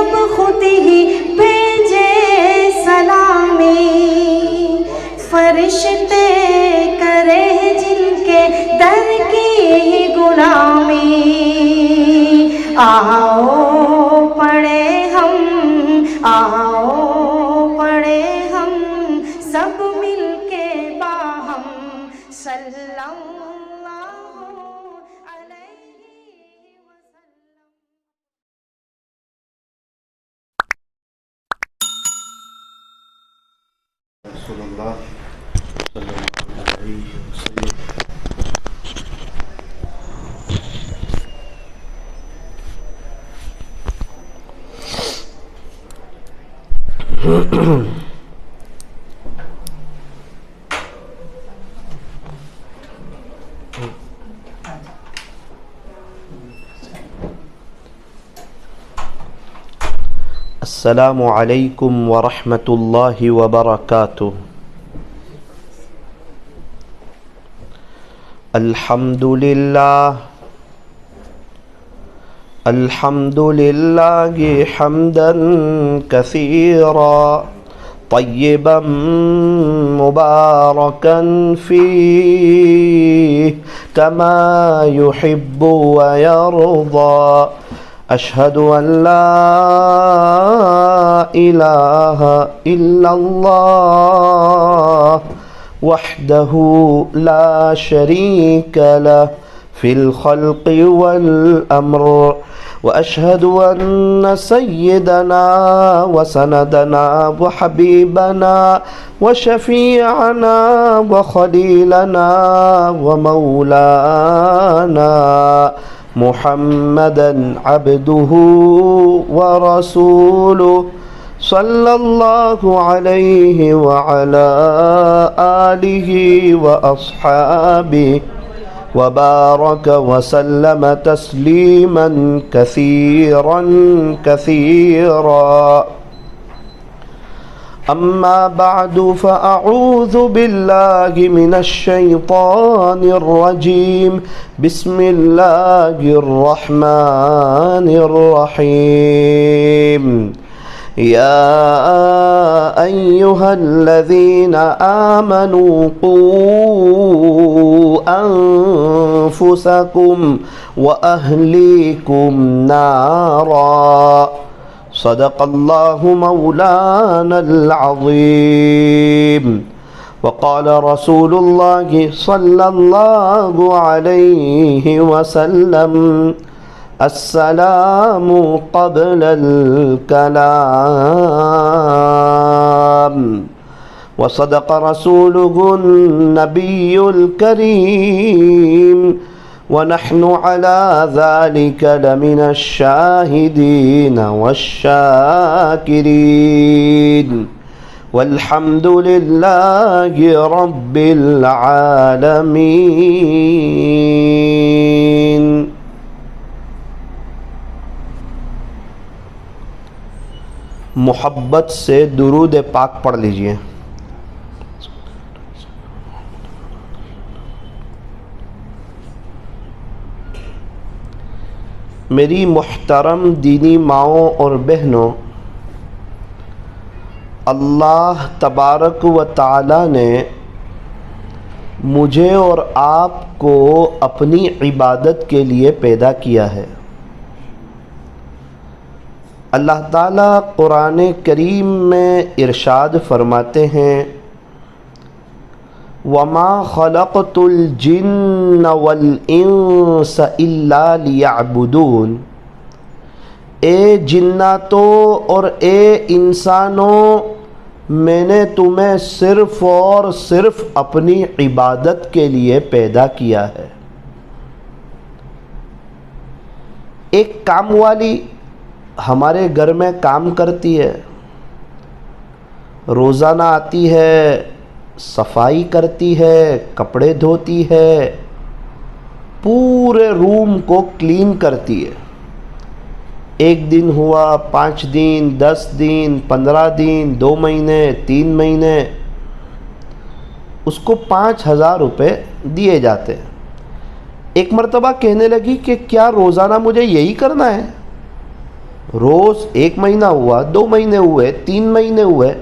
اب خود ہی بھیجے سلامی، فرشتے کرے جن کے در کی غلامی، آؤ پڑھے ہم، آؤ پڑھے ہم سب مل کے باہم صلی اللہ علیہ وسلم۔ رسول اللہ صلی اللہ علیہ وسلم۔ السلام علیکم ورحمۃ اللہ وبرکاتہ۔ الحمد للہ حمدا کثیرا طیبا مبارکا فیہ کما یحب ویرضی، اشہد ان لا الہ الا اللہ وحدہ لا شریک لہ فی الخلق والامر، واشہد ان سیدنا وسندنا وحبیبنا وشفیعنا وخلیلنا ومولانا محمدا عبدہ ورسولہ صلی اللہ علیہ وعلا آلہ واصحابہ وبارک وسلم تسلیما کثیرا کثیرا، اما بعد فاعوذ باللہ من الشیطان الرجیم، بسم اللہ الرحمن الرحیم، یا ایہا الذین آمنوا قوا انفسکم واہلیکم نارا، صدق اللہ مولانا العظیم، وقال رسول اللہ صلی اللہ علیہ وسلم السلام قبل الکلام، وصدق رسوله النبی الکریم، ونحن على ذلك لمن الشاهدين والشاكرين، والحمد لله رب العالمين۔ محبت سے درود پاک پڑھ لیجئے۔ میری محترم دینی ماؤں اور بہنوں، اللہ تبارک و تعالی نے مجھے اور آپ کو اپنی عبادت کے لیے پیدا کیا ہے۔ اللہ تعالیٰ قرآن کریم میں ارشاد فرماتے ہیں، وَمَا خَلَقْتُ الْجِنَّ وَالْإِنسَ إِلَّا لِيَعْبُدُونَ، اے جناتوں اور اے انسانوں، میں نے تمہیں صرف اور صرف اپنی عبادت کے لیے پیدا کیا ہے۔ ایک کام والی ہمارے گھر میں کام کرتی ہے، روزانہ آتی ہے، صفائی کرتی ہے، کپڑے دھوتی ہے، پورے روم کو کلین کرتی ہے۔ ایک دن ہوا، 5 دن، 10 دن، 15 دن، 2 مہینے، 3 مہینے، اس کو 5,000 روپے دیے جاتے ہیں۔ ایک مرتبہ کہنے لگی کہ کیا روزانہ مجھے یہی کرنا ہے؟ روز 1 مہینہ ہوا، 2 مہینے ہوئے، 3 مہینے ہوئے،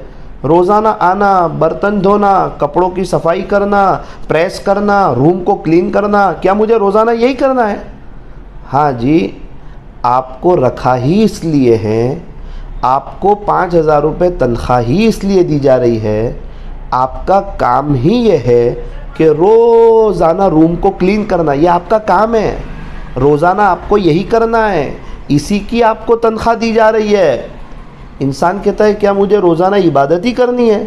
روزانہ آنا، برتن دھونا، کپڑوں کی صفائی کرنا، پریس کرنا، روم کو کلین کرنا، کیا مجھے روزانہ یہی کرنا ہے؟ ہاں جی، آپ کو رکھا ہی اس لیے ہے، آپ کو 5,000 روپے تنخواہ ہی اس لیے دی جا رہی ہے، آپ کا کام ہی یہ ہے کہ روزانہ روم کو کلین کرنا، یہ آپ کا کام ہے، روزانہ آپ کو یہی کرنا ہے، اسی کی آپ کو تنخواہ دی جا رہی ہے۔ انسان کہتا ہے کیا مجھے روزانہ عبادت ہی کرنی ہے؟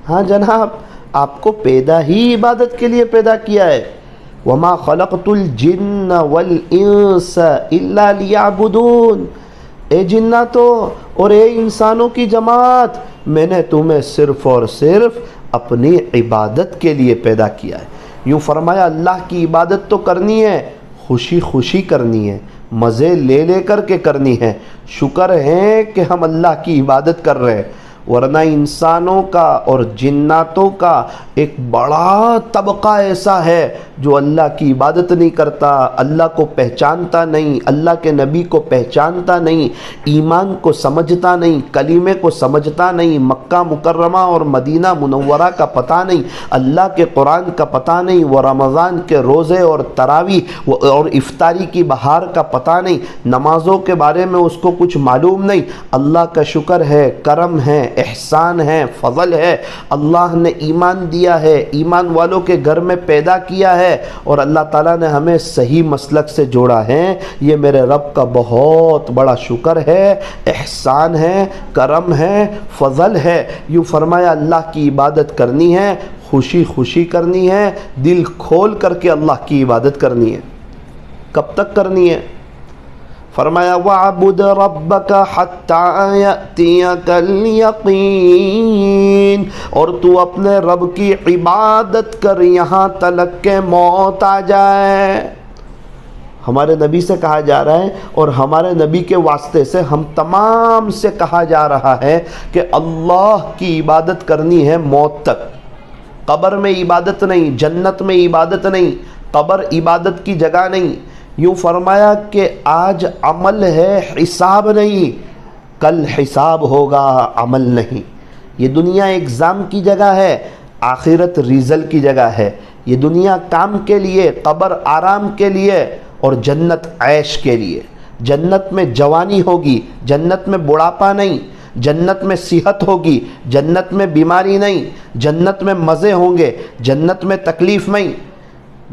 ہاں جناب، آپ کو پیدا ہی عبادت کے لیے پیدا کیا ہے۔ وَمَا خَلَقْتُ الْجِنَّ وَالْإِنسَ إِلَّا لِيَعْبُدُونَ، اے جناتو اور اے انسانوں کی جماعت، میں نے تمہیں صرف اور صرف اپنی عبادت کے لیے پیدا کیا ہے۔ یوں فرمایا اللہ کی عبادت تو کرنی ہے، خوشی خوشی کرنی ہے، مزے لے لے کر کے کرنی ہے۔ شکر ہے کہ ہم اللہ کی عبادت کر رہے ہیں، ورنہ انسانوں کا اور جناتوں کا ایک بڑا طبقہ ایسا ہے جو اللہ کی عبادت نہیں کرتا، اللہ کو پہچانتا نہیں، اللہ کے نبی کو پہچانتا نہیں، ایمان کو سمجھتا نہیں، کلمے کو سمجھتا نہیں، مکہ مکرمہ اور مدینہ منورہ کا پتہ نہیں، اللہ کے قرآن کا پتہ نہیں، وہ رمضان کے روزے اور تراویح اور افطاری کی بہار کا پتہ نہیں، نمازوں کے بارے میں اس کو کچھ معلوم نہیں۔ اللہ کا شکر ہے، کرم ہے، احسان ہے، فضل ہے، اللہ نے ایمان دیا ہے، ایمان والوں کے گھر میں پیدا کیا ہے، اور اللہ تعالیٰ نے ہمیں صحیح مسلک سے جوڑا ہے۔ یہ میرے رب کا بہت بڑا شکر ہے، احسان ہے، کرم ہے، فضل ہے۔ یوں فرمایا اللہ کی عبادت کرنی ہے، خوشی خوشی کرنی ہے، دل کھول کر کے اللہ کی عبادت کرنی ہے۔ کب تک کرنی ہے؟ فرمایا وَعْبُدْ رَبَّكَ حَتَّى يَأْتِيَكَ الْيَقِينُ، اور تو اپنے رب کی عبادت کر یہاں تلک کہ موت آ جائے۔ ہمارے نبی سے کہا جا رہا ہے اور ہمارے نبی کے واسطے سے ہم تمام سے کہا جا رہا ہے کہ اللہ کی عبادت کرنی ہے موت تک۔ قبر میں عبادت نہیں، جنت میں عبادت نہیں، قبر عبادت کی جگہ نہیں۔ یوں فرمایا کہ آج عمل ہے، حساب نہیں، کل حساب ہوگا، عمل نہیں۔ یہ دنیا ایگزام کی جگہ ہے، آخرت ریزلٹ کی جگہ ہے۔ یہ دنیا کام کے لیے، قبر آرام کے لیے، اور جنت عیش کے لیے۔ جنت میں جوانی ہوگی، جنت میں بڑھاپا نہیں، جنت میں صحت ہوگی، جنت میں بیماری نہیں، جنت میں مزے ہوں گے، جنت میں تکلیف نہیں،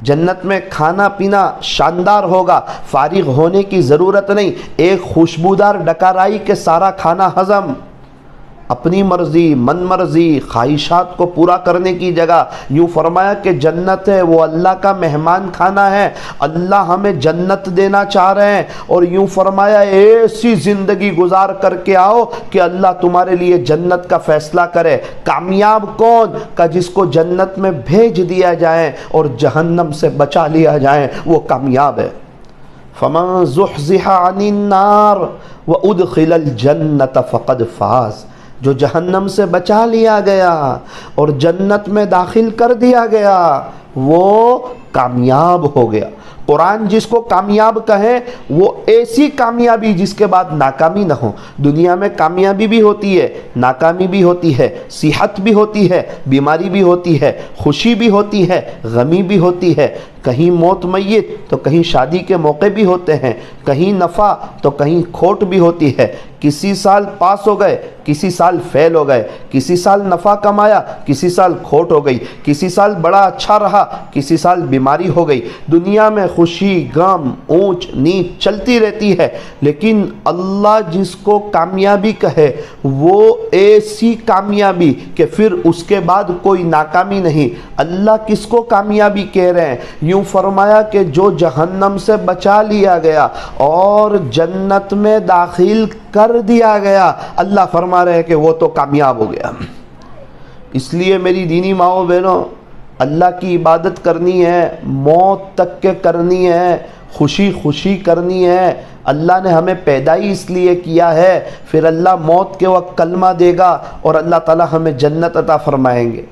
جنت میں کھانا پینا شاندار ہوگا، فارغ ہونے کی ضرورت نہیں، ایک خوشبودار ڈکارائی کے سارا کھانا ہضم، اپنی مرضی، من مرضی، خواہشات کو پورا کرنے کی جگہ۔ یوں فرمایا کہ جنت ہے وہ اللہ کا مہمان کھانا ہے، اللہ ہمیں جنت دینا چاہ رہے ہیں، اور یوں فرمایا ایسی زندگی گزار کر کے آؤ کہ اللہ تمہارے لیے جنت کا فیصلہ کرے۔ کامیاب کون؟ کہ جس کو جنت میں بھیج دیا جائے اور جہنم سے بچا لیا جائے، وہ کامیاب ہے۔ فَمَن زُحْزِحَ عَنِ النَّارِ وَأُدْخِلَ الْجَنَّةَ فَقَدْ فَازَ، جو جہنم سے بچا لیا گیا اور جنت میں داخل کر دیا گیا وہ کامیاب ہو گیا۔ قرآن جس کو کامیاب کہے وہ ایسی کامیابی جس کے بعد ناکامی نہ ہو۔ دنیا میں کامیابی بھی ہوتی ہے، ناکامی بھی ہوتی ہے، صحت بھی ہوتی ہے، بیماری بھی ہوتی ہے، خوشی بھی ہوتی ہے، غمی بھی ہوتی ہے، کہیں موت میت تو کہیں شادی کے موقع بھی ہوتے ہیں، کہیں نفع تو کہیں کھوٹ بھی ہوتی ہے، کسی سال پاس ہو گئے، کسی سال فیل ہو گئے، کسی سال نفع کمایا، کسی سال کھوٹ ہو گئی، کسی سال بڑا اچھا رہا، کسی سال بیماری ہو گئی۔ دنیا میں خوشی غم اونچ نیچ چلتی رہتی ہے، لیکن اللہ جس کو کامیابی کہے وہ ایسی کامیابی کہ پھر اس کے بعد کوئی ناکامی نہیں۔ اللہ کس کو کامیابی کہہ رہے ہیں؟ یوں فرمایا کہ جو جہنم سے بچا لیا گیا اور جنت میں داخل کر دیا گیا، اللہ فرما رہے ہیں کہ وہ تو کامیاب ہو گیا۔ اس لیے میری دینی ماؤں بہنوں، اللہ کی عبادت کرنی ہے، موت تک کے کرنی ہے، خوشی خوشی کرنی ہے۔ اللہ نے ہمیں پیدا ہی اس لیے کیا ہے، پھر اللہ موت کے وقت کلمہ دے گا اور اللہ تعالی ہمیں جنت عطا فرمائیں گے۔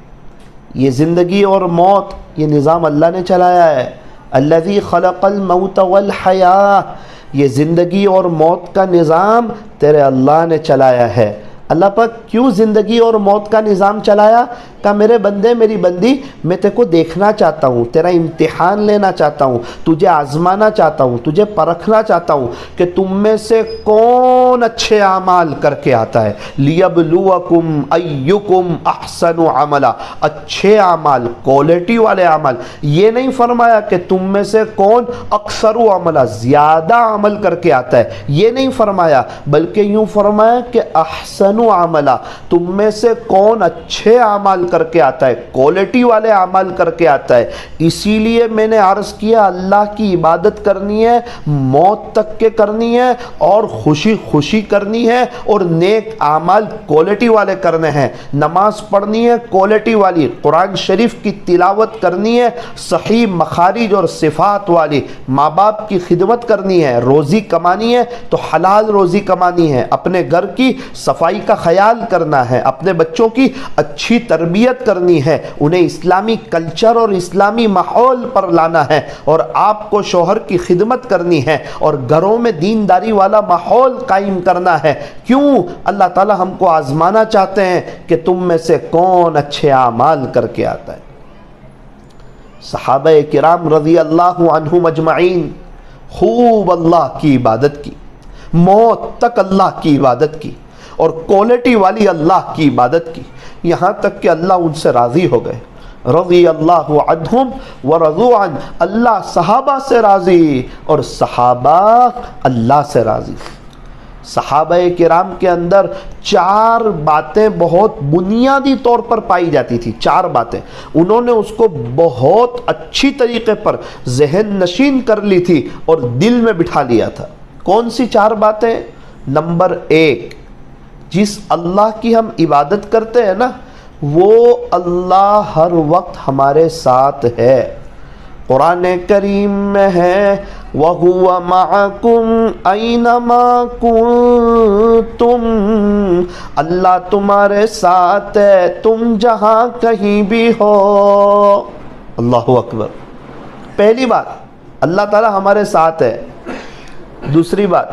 یہ زندگی اور موت یہ نظام اللہ نے چلایا ہے۔ الذی خلق الموت والحیاۃ، یہ زندگی اور موت کا نظام تیرے اللہ نے چلایا ہے۔ اللہ پاک کیوں زندگی اور موت کا نظام چلایا؟ کہ میرے بندے میری بندی، میں تیرے کو دیکھنا چاہتا ہوں، تیرا امتحان لینا چاہتا ہوں، تجھے آزمانا چاہتا ہوں، تجھے پرکھنا چاہتا ہوں کہ تم میں سے کون اچھے اعمال کر کے آتا ہے۔ لیبلوکم ایکم احسن عملا، اچھے اعمال، کوالٹی والے اعمال۔ یہ نہیں فرمایا کہ تم میں سے کون اکثر عملا، زیادہ عمل کر کے آتا ہے، یہ نہیں فرمایا، بلکہ یوں فرمایا کہ احسن عملا، تم میں سے کون اچھے اعمال کر کے آتا ہے، کوالٹی والے اعمال کر کے آتا ہے۔ اسی لیے میں نے عرض کیا اللہ کی عبادت کرنی ہے، موت تک کے کرنی ہے، اور خوشی خوشی کرنی ہے، اور نیک اعمال کوالٹی والے کرنے ہیں۔ نماز پڑھنی ہے کوالٹی والی، قرآن شریف کی تلاوت کرنی ہے صحیح مخارج اور صفات والی، ماں باپ کی خدمت کرنی ہے، روزی کمانی ہے تو حلال روزی کمانی ہے، اپنے گھر کی صفائی کا خیال کرنا ہے، اپنے بچوں کی اچھی تربیت کرنی ہے، انہیں اسلامی کلچر اور اسلامی ماحول پر لانا ہے، اور آپ کو شوہر کی خدمت کرنی ہے، اور گھروں میں دینداری والا ماحول قائم کرنا ہے۔ کیوں؟ اللہ تعالی ہم کو آزمانا چاہتے ہیں کہ تم میں سے کون اچھے اعمال کر کے آتا ہے۔ صحابہ کرام رضی اللہ عنہم اجمعین خوب اللہ کی عبادت کی، موت تک اللہ کی عبادت کی، اور کوالٹی والی اللہ کی عبادت کی، یہاں تک کہ اللہ ان سے راضی ہو گئے۔ رضی اللہ عنہم ورضوا عنہ، اللہ صحابہ سے راضی اور صحابہ اللہ سے راضی۔ صحابہ کرام کے اندر 4 باتیں بہت بنیادی طور پر پائی جاتی تھی، 4 باتیں انہوں نے اس کو بہت اچھی طریقے پر ذہن نشین کر لی تھی اور دل میں بٹھا لیا تھا۔ کون سی 4 باتیں؟ نمبر 1، جس اللہ کی ہم عبادت کرتے ہیں نا، وہ اللہ ہر وقت ہمارے ساتھ ہے۔ قرآن کریم میں ہے وَهُوَ مَعَكُمْ أَيْنَمَا كُنْتُمْ، اللہ تمہارے ساتھ ہے تم جہاں کہیں بھی ہو۔ اللہ اکبر۔ پہلی بات، اللہ تعالی ہمارے ساتھ ہے۔ دوسری بات،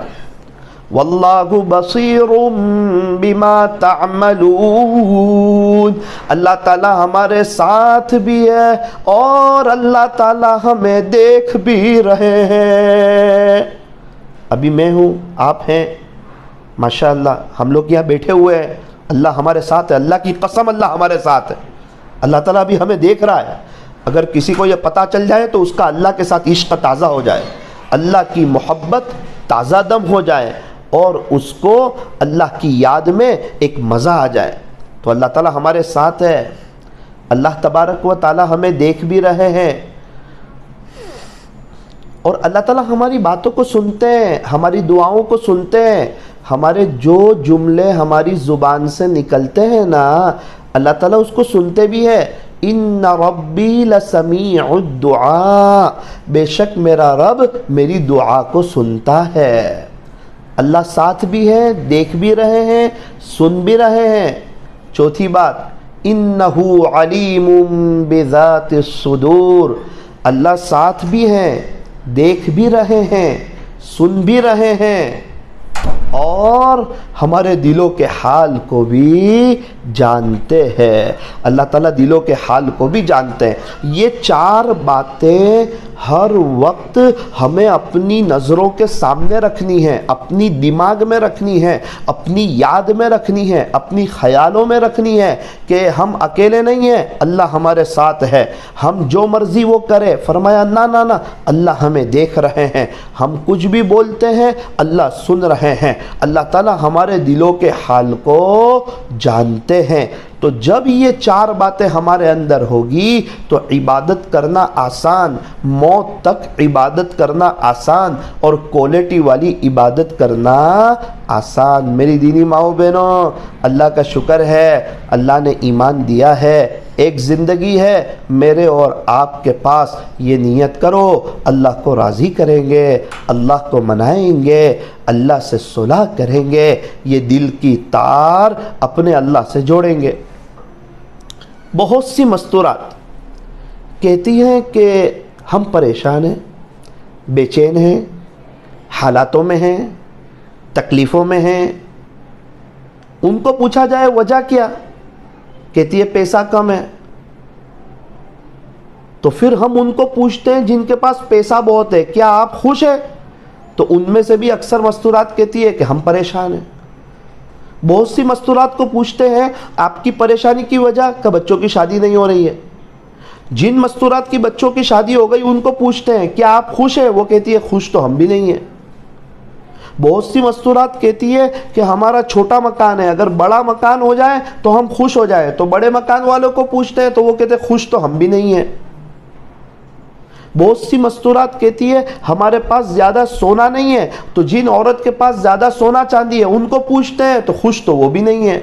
واللہ بصیر بما تعملون، اللہ تعالی ہمارے ساتھ بھی ہے اور اللہ تعالی ہمیں دیکھ بھی رہے ہیں۔ ابھی میں ہوں، آپ ہیں، ماشاءاللہ ہم لوگ یہاں بیٹھے ہوئے ہیں، اللہ ہمارے ساتھ ہے، اللہ کی قسم اللہ ہمارے ساتھ ہے۔ اللہ تعالیٰ بھی ہمیں دیکھ رہا ہے۔ اگر کسی کو یہ پتہ چل جائے تو اس کا اللہ کے ساتھ عشق تازہ ہو جائے، اللہ کی محبت تازہ دم ہو جائے، اور اس کو اللہ کی یاد میں ایک مزہ آ جائے۔ تو اللہ تعالیٰ ہمارے ساتھ ہے، اللہ تبارک و تعالیٰ ہمیں دیکھ بھی رہے ہیں، اور اللہ تعالیٰ ہماری باتوں کو سنتے ہیں، ہماری دعاؤں کو سنتے ہیں، ہمارے جو جملے ہماری زبان سے نکلتے ہیں نا، اللہ تعالیٰ اس کو سنتے بھی ہے۔ ان ربی لسمیع الدعاء، بے شک میرا رب میری دعا کو سنتا ہے۔ اللہ ساتھ بھی ہے، دیکھ بھی رہے ہیں، سن بھی رہے ہیں۔ چوتھی بات، انہ علیم بذات الصدور، اللہ ساتھ بھی ہیں، دیکھ بھی رہے ہیں، سن بھی رہے ہیں، اور ہمارے دلوں کے حال کو بھی جانتے ہیں۔ اللہ تعالیٰ دلوں کے حال کو بھی جانتے ہیں۔ یہ 4 باتیں ہر وقت ہمیں اپنی نظروں کے سامنے رکھنی ہے، اپنی دماغ میں رکھنی ہے، اپنی یاد میں رکھنی ہے، اپنی خیالوں میں رکھنی ہے کہ ہم اکیلے نہیں ہیں، اللہ ہمارے ساتھ ہے۔ ہم جو مرضی وہ کرے، فرمایا نہ نہ نہ، اللہ ہمیں دیکھ رہے ہیں، ہم کچھ بھی بولتے ہیں اللہ سن رہے ہیں، اللہ تعالیٰ ہمارے دلوں کے حال کو جانتے ہیں۔ تو جب یہ 4 باتیں ہمارے اندر ہوگی تو عبادت کرنا آسان، موت تک عبادت کرنا آسان، اور کوالٹی والی عبادت کرنا آسان۔ میری دینی ماؤں بہنوں، اللہ کا شکر ہے، اللہ نے ایمان دیا ہے، ایک زندگی ہے میرے اور آپ کے پاس، یہ نیت کرو اللہ کو راضی کریں گے، اللہ کو منائیں گے، اللہ سے صلح کریں گے، یہ دل کی تار اپنے اللہ سے جوڑیں گے۔ بہت سی مستورات کہتی ہیں کہ ہم پریشان ہیں، بے چین ہیں، حالاتوں میں ہیں, تکلیفوں میں ہیں. ان کو پوچھا جائے وجہ کیا, کہتی ہے پیسہ کم ہے. تو پھر ہم ان کو پوچھتے ہیں جن کے پاس پیسہ بہت ہے, کیا آپ خوش ہیں؟ تو ان میں سے بھی اکثر مستورات کہتی ہے کہ ہم پریشان ہیں. بہت سی مستورات کو پوچھتے ہیں آپ کی پریشانی کی وجہ, کہ بچوں کی شادی نہیں ہو رہی ہے. جن مستورات کی بچوں کی شادی ہو گئی ان کو پوچھتے ہیں کیا آپ خوش ہیں؟ وہ کہتی ہے خوش تو ہم بھی نہیں ہیں. بہت سی مستورات کہتی ہے کہ ہمارا چھوٹا مکان ہے, اگر بڑا مکان ہو جائے تو ہم خوش ہو جائیں. تو بڑے مکان والوں کو پوچھتے ہیں تو وہ کہتے ہیں خوش تو ہم بھی نہیں ہیں. بہت سی مستورات کہتی ہے ہمارے پاس زیادہ سونا نہیں ہے, تو جن عورت کے پاس زیادہ سونا چاندی ہے ان کو پوچھتے ہیں تو خوش تو وہ بھی نہیں ہے.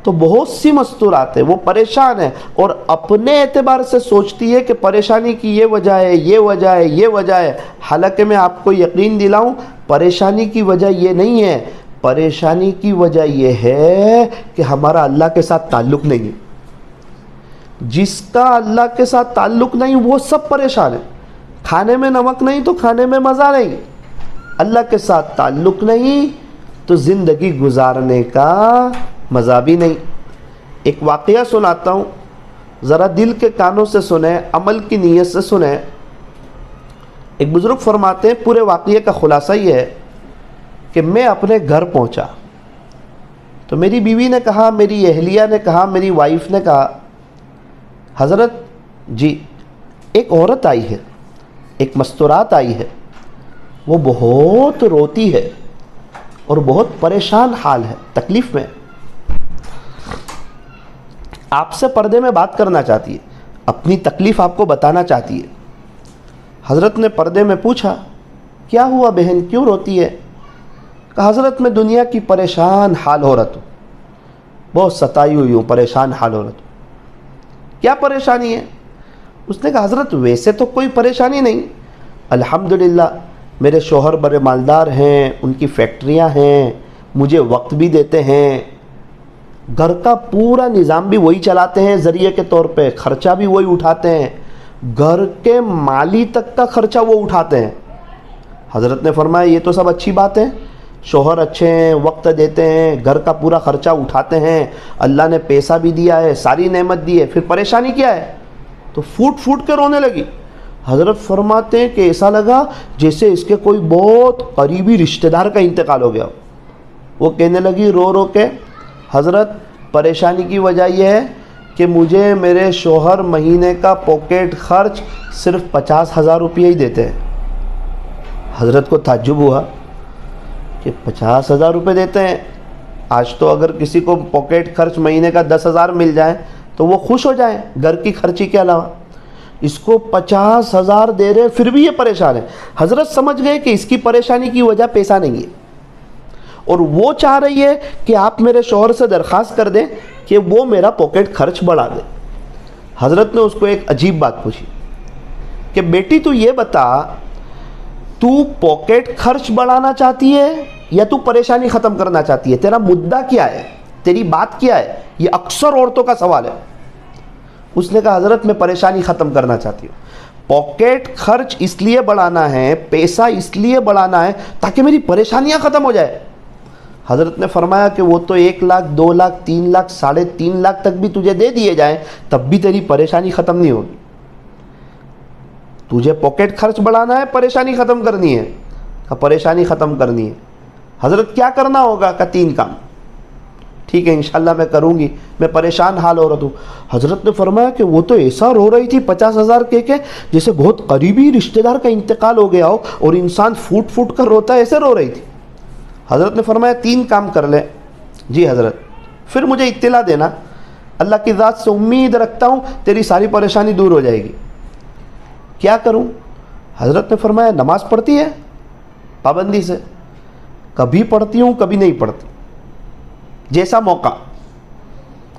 تو بہت سی مستورات ہیں وہ پریشان ہیں اور اپنے اعتبار سے سوچتی ہے کہ پریشانی کی یہ وجہ ہے, یہ وجہ ہے, یہ وجہ ہے. حالانکہ میں آپ کو یقین دلاؤں پریشانی کی وجہ یہ نہیں ہے. پریشانی کی وجہ یہ ہے کہ ہمارا اللہ کے ساتھ تعلق نہیں ہے. جس کا اللہ کے ساتھ تعلق نہیں وہ سب پریشان ہے. کھانے میں نمک نہیں تو کھانے میں مزہ نہیں. اللہ کے ساتھ تعلق نہیں تو زندگی گزارنے کا مزہ بھی نہیں. ایک واقعہ سناتا ہوں, ذرا دل کے کانوں سے سنیں, عمل کی نیت سے سنیں. ایک بزرگ فرماتے ہیں پورے واقعے کا خلاصہ یہ ہے کہ میں اپنے گھر پہنچا تو میری بیوی نے کہا, میری اہلیہ نے کہا, میری وائف نے کہا حضرت جی ایک عورت آئی ہے, ایک مستورات آئی ہے, وہ بہت روتی ہے اور بہت پریشان حال ہے, تکلیف میں, آپ سے پردے میں بات کرنا چاہتی ہے, اپنی تکلیف آپ کو بتانا چاہتی ہے. حضرت نے پردے میں پوچھا کیا ہوا بہن, کیوں روتی ہے؟ کہا حضرت میں دنیا کی پریشان حال ہو رہا ہوں, بہت ستائی ہوئی ہوں, پریشان حال ہو رہا ہوں. کیا پریشانی ہے؟ اس نے کہا حضرت ویسے تو کوئی پریشانی نہیں, الحمدللہ میرے شوہر بڑے مالدار ہیں, ان کی فیکٹریاں ہیں, مجھے وقت بھی دیتے ہیں, گھر کا پورا نظام بھی وہی چلاتے ہیں ذریعے کے طور پہ, خرچہ بھی وہی اٹھاتے ہیں, گھر کے مالی تک کا خرچہ وہ اٹھاتے ہیں. حضرت نے فرمایا یہ تو سب اچھی بات ہے, شوہر اچھے ہیں, وقت دیتے ہیں, گھر کا پورا خرچہ اٹھاتے ہیں, اللہ نے پیسہ بھی دیا ہے, ساری نعمت دی ہے, پھر پریشانی کیا ہے؟ تو پھوٹ پھوٹ کے رونے لگی. حضرت فرماتے ہیں کہ ایسا لگا جیسے اس کے کوئی بہت قریبی رشتہ دار کا انتقال ہو گیا. وہ کہنے لگی رو رو کے حضرت پریشانی کی وجہ یہ ہے کہ مجھے میرے شوہر مہینے کا پاکٹ خرچ صرف 50,000 روپیہ ہی دیتے ہیں. حضرت کو تعجب ہوا کہ 50,000 روپے دیتے ہیں. آج تو اگر کسی کو پاکٹ خرچ مہینے کا 10,000 مل جائے تو وہ خوش ہو جائیں گھر کی خرچی کے علاوہ. اس کو 50,000 دے رہے پھر بھی یہ پریشان ہے. حضرت سمجھ گئے کہ اس کی پریشانی کی وجہ پیسہ نہیں ہے, اور وہ چاہ رہی ہے کہ آپ میرے شوہر سے درخواست کر دیں کہ وہ میرا پاکٹ خرچ بڑھا دے. حضرت نے اس کو ایک عجیب بات پوچھی کہ بیٹی تو یہ بتا, تو پاکٹ خرچ بڑھانا چاہتی ہے یا تو پریشانی ختم کرنا چاہتی ہے؟ تیرا مدعا کیا ہے, تیری بات کیا ہے؟ یہ اکثر عورتوں کا سوال ہے. اس نے کہا حضرت میں پریشانی ختم کرنا چاہتی ہوں, پاکٹ خرچ اس لیے بڑھانا ہے, پیسہ اس لیے بڑھانا ہے تاکہ میری پریشانیاں ختم ہو جائے. حضرت نے فرمایا کہ وہ تو 1 لاکھ 2 لاکھ 3 لاکھ 3.5 لاکھ تک بھی تجھے دے دیے جائیں تب بھی تیری پریشانی ختم نہیں ہوگی. تجھے پاکٹ خرچ بڑھانا ہے, پریشانی ختم کرنی ہے. پریشانی ختم کرنی ہے حضرت کیا کرنا ہوگا؟ کہ 3 کام. ٹھیک ہے انشاءاللہ میں کروں گی, میں پریشان حال ہو رہا ہوں. حضرت نے فرمایا کہ وہ تو ایسا رو رہی تھی 50,000 کے جیسے بہت قریبی رشتہ دار کا انتقال ہو گیا ہو اور انسان پھوٹ پھوٹ کر روتا ہے, ایسے رو رہی تھی. حضرت نے فرمایا 3 کام کر لے. جی حضرت, پھر مجھے اطلاع دینا, اللہ کی ذات سے امید رکھتا ہوں تیری ساری پریشانی دور ہو جائے گی. کیا کروں؟ حضرت نے فرمایا نماز پڑھتی ہے پابندی سے؟ کبھی پڑھتی ہوں کبھی نہیں پڑھتی, جیسا موقع,